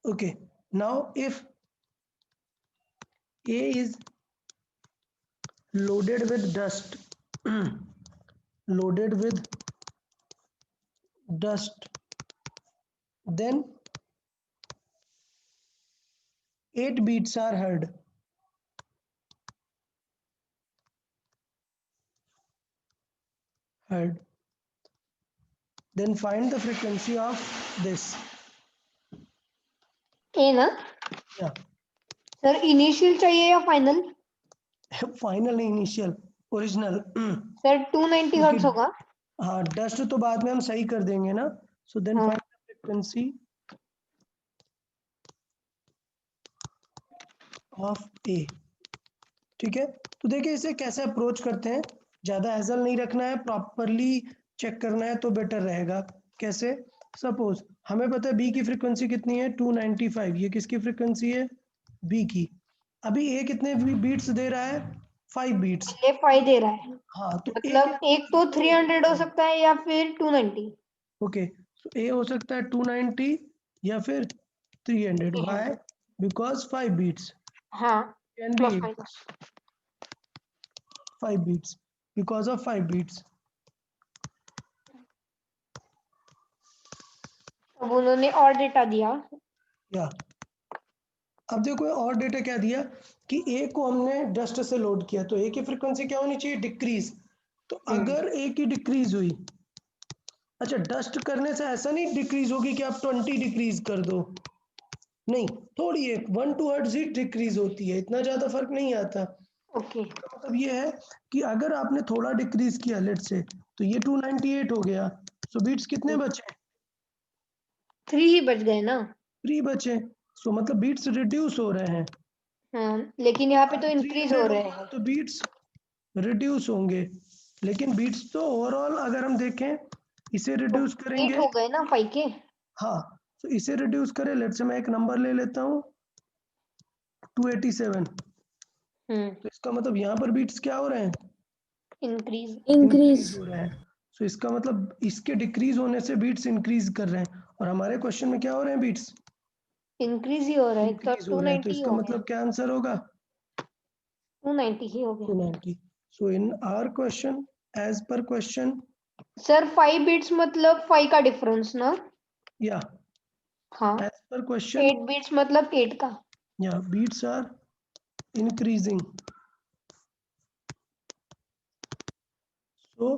Okay, now if A is loaded with dust loaded with dust, then 8 beats are heard. Then find the frequency of this. ए ना Yeah. Sir initial चाहिए या final? Final नहीं, initial, original. Sir 290 hertz होगा। हाँ, dust तो बाद में हम सही कर देंगे ना। So then find the frequency of A. ठीक है, तो देखिए इसे कैसे अप्रोच करते हैं। ज़्यादा हैसल नहीं रखना है, प्रॉपरली चेक करना है तो बेटर रहेगा। कैसे? सपोज हमें पता है बी की फ्रीक्वेंसी कितनी है, 295। ये किसकी फ्रीक्वेंसी है? बी की। अभी ए कितने बीट्स दे रहा है? 5 बीट्स। ये 5 दे रहा है। हाँ, तो मतलब एक तो 300 हो सकता है या फिर 290। ओके, तो ए हो सकता है 290 या फिर 300। व्हाई? Because 5 beats. हाँ, can plus be minus 5 beats because of 5 beats. अब उन्होंने और डेटा दिया। या अब देखो और डेटा क्या दिया कि ए को हमने डस्ट से लोड किया, तो ए की फ्रीक्वेंसी क्या होनी चाहिए? डिक्रीज। तो अगर ए की डिक्रीज हुई, अच्छा डस्ट करने से ऐसा नहीं डिक्रीज होगी कि आप 20 डिक्रीज कर दो, नहीं, थोड़ी एक 1-2 हर्ट्ज ही डिक्रीज होती है, इतना ज्यादा फर्क नहीं आता। ओके, मतलब ये है कि अगर आपने थोड़ा डिक्रीज किया लेट से, तो ये 298 हो गया। सो बीट्स कितने बचे? 3 ही बच गए ना। 3 बचे। सो मतलब बीट्स रिड्यूस हो रहे हैं। हाँ, लेकिन यहाँ पे तो इंक्रीज हो 300 रहे होगा हैं। तो बीट्स रिड्यूस होंगे, लेकिन बीट्स तो ओवरऑल अगर हम देखें इसे तो रिड्यूस 8 करेंगे। हो गए ना 5 के। हाँ, तो इसे रिड्यूस करें, लेट से मैं एक नंबर ले लेता हूँ 287। तो इसका मतलब यहाँ पर बीट्स क्या हो रहे हैं? इंक्रीज। इंक्रीज increase, हो रहे हैं। सो इसका मतलब इसके डिक्रीज होने से बीट्स इंक्रीज कर रहे हैं, और हमारे क्वेश्चन में क्या हो रहे हैं? बीट्स इंक्रीज ही हो रहा है तो इंक्रीज हो रहे हैं। तो 290 इसका हो गया। मतलब क्या आंसर होगा? 290 ही हो गया। 290। So in our question, as per question, sir 5 beats मतलब 5 का डिफरेंस ना? या हाँ, एज पर क्वेश्चन, 8 बिट्स मतलब 8 का। Yeah beats are increasing. So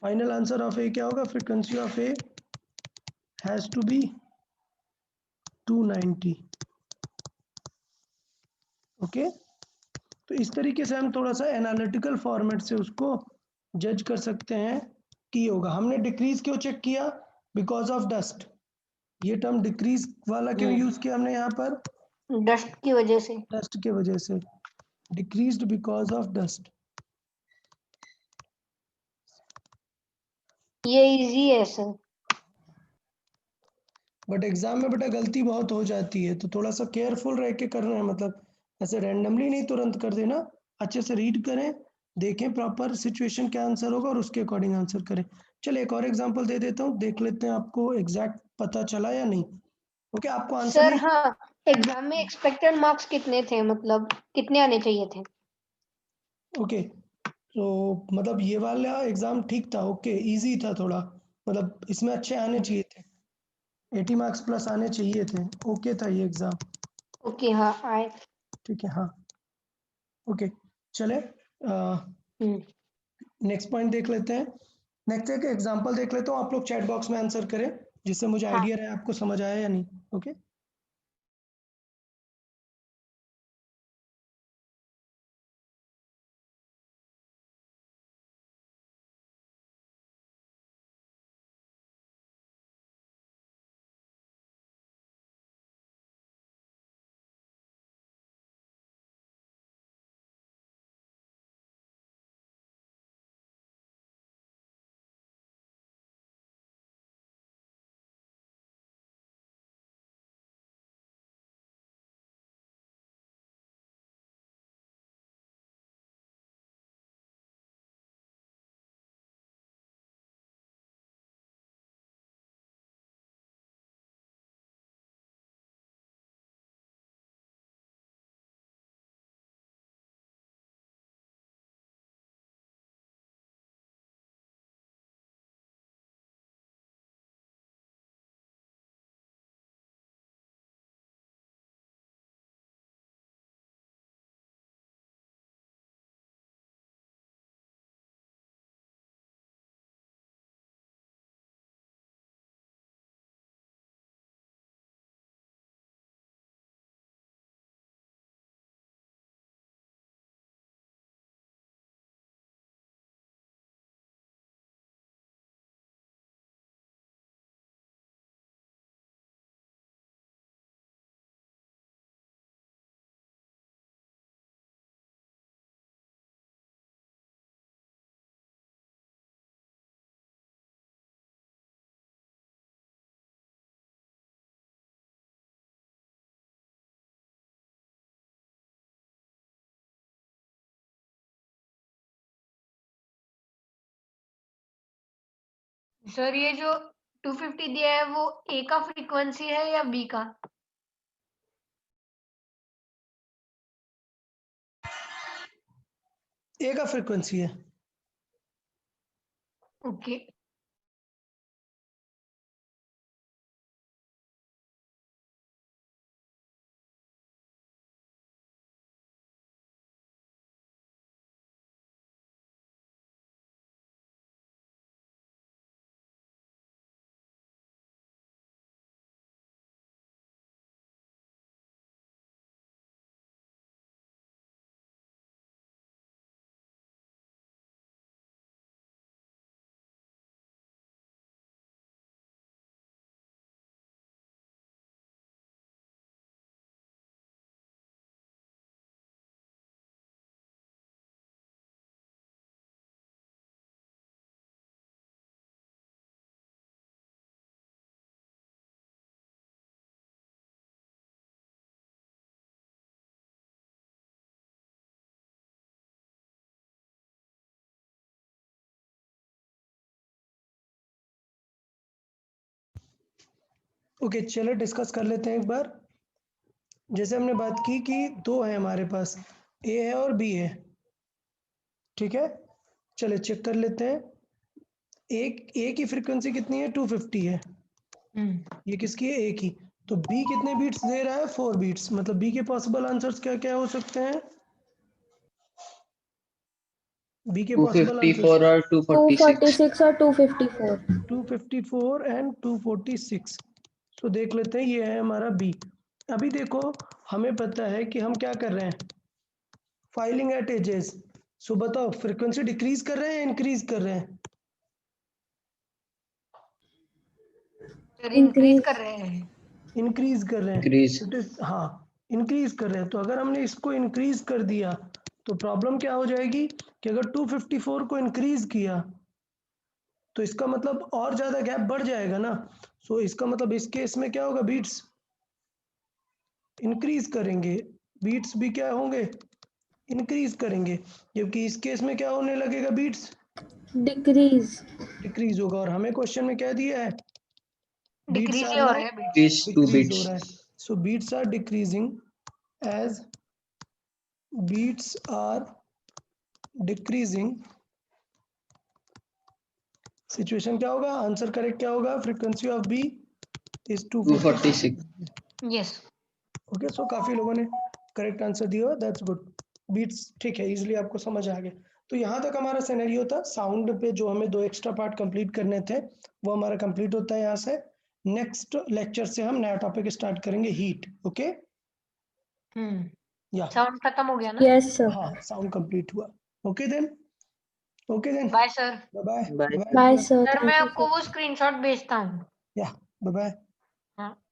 final answer of A क्या होगा? Frequency of A has to be 290. Okay, तो इस तरीके से हम थोड़ा सा एनालिटिकल फॉर्मेट से उसको जज कर सकते हैं कि होगा। हमने डिक्रीज क्यों चेक किया? Because of dust. ये टर्म डिक्रीज वाला क्यों यूज किया हमने यहाँ पर? डस्ट की वजह से। डस्ट के वजह से, डिक्रीज्ड बिकॉज ऑफ डस्ट। ये इजी है सर। बट एग्जाम में बेटा गलती बहुत हो जाती है, तो थोड़ा सा केयरफुल रह के करना है। मतलब ऐसे रैंडमली नहीं तुरंत कर देना, अच्छे से रीड करें, देखें प्रॉपर सिचुएशन क्या आंसर होगा और उसके अकॉर्डिंग आंसर करें। चलिए एक और एग्जांपल दे देता हूँ, देख लेते हैं आपको एग्जैक्ट पता चला या नहीं। ओके, आपको आंसर सर नहीं? हाँ, एग्जाम में एक्सपेक्टेड मार्क्स कितने थे, मतलब कितने आने चाहिए थे? ओके, तो मतलब ये वाला एग्जाम ठीक था, ओके, इजी था थोड़ा, मतलब इसमें अच्छे आने चाहिए थे, 80 मार्क्स प्लस आने चाहिए थे, ओके था ये एग्जाम। ओके, हाँ आए। ठीक है, हाँ, ओके, चले नेक्स्ट पॉइंट देख लेते हैं। नेक्स्ट एक एग्जांपल देख लेता हूँ, आप लोग चैट बॉक्स में आंसर करें, जिससे मुझे हाँ। आइडिया रहे आपको समझ आया या नहीं। ओके, सर ये जो 250 दिया है वो ए का फ्रीक्वेंसी है या बी का? ए का फ्रीक्वेंसी है। ओके। ओके, चलो डिस्कस कर लेते हैं एक बार। जैसे हमने बात की कि दो है हमारे पास, ए है और बी है, ठीक है। चले चेक कर लेते हैं। एक ए की फ्रीक्वेंसी कितनी है? 250 है। ये किसकी है? ए की। तो बी कितने बीट्स दे रहा है? 4 बीट्स। मतलब बी के पॉसिबल आंसर्स क्या क्या हो सकते हैं? बी के पॉसिबल आंसर्स 254 और 246। 246 और 254। 254 एंड 246। तो देख लेते हैं, ये है हमारा बी। अभी देखो, हमें पता है कि हम क्या कर रहे हैं, फाइलिंग एट एजेस। सो बताओ, फ्रीक्वेंसी डिक्रीज कर रहे हैं या इंक्रीज कर रहे हैं? सर इंक्रीज कर रहे हैं। इंक्रीज कर रहे हैं। Increase. इट इज, हाँ, इंक्रीज कर रहे हैं। तो अगर हमने इसको इंक्रीज कर दिया तो प्रॉब्लम क्या हो जाएगी कि अगर 254 को इंक्रीज किया तो इसका मतलब और ज्यादा गैप बढ़ जाएगा ना। सो इसका मतलब इस केस में क्या होगा, बीट्स इंक्रीज करेंगे, बीट्स भी क्या होंगे, इंक्रीज करेंगे। जबकि इस केस में क्या होने लगेगा, बीट्स डिक्रीज। डिक्रीज होगा। और हमें क्वेश्चन में क्या दिया है, बीट्स डिक्रीज आर ही हो नाउ रहे हैं बीट्स। Increase 2 डिक्रीज हो bits. रहा है। So beats are decreasing as beats are decreasing. Situation क्या होगा, आंसर करेक्ट क्या होगा, frequency of B is 246। 246. Yes. Okay, so काफी लोगों ने करेक्ट आंसर दिया, दैट्स गुड। बीट्स ठीक है, इजीली आपको समझ आ गया। तो यहाँ तक हमारा सिनेरियो था। साउंड पे जो हमें दो एक्स्ट्रा पार्ट कंप्लीट करने थे वो हमारा कंप्लीट होता है यहाँ से। नेक्स्ट लेक्चर से हम नया टॉपिक स्टार्ट करेंगे, हीट। ओके, या साउंड खत्म हो गया ना? Yes sir. हाँ, साउंड कंप्लीट हुआ। Okay then, okay then, bye sir. Bye bye Bye. Bye bye bye, sir, sir thank मैं यू आपको सर। वो स्क्रीनशॉट भेजता हूँ। या बाय बाय। हाँ।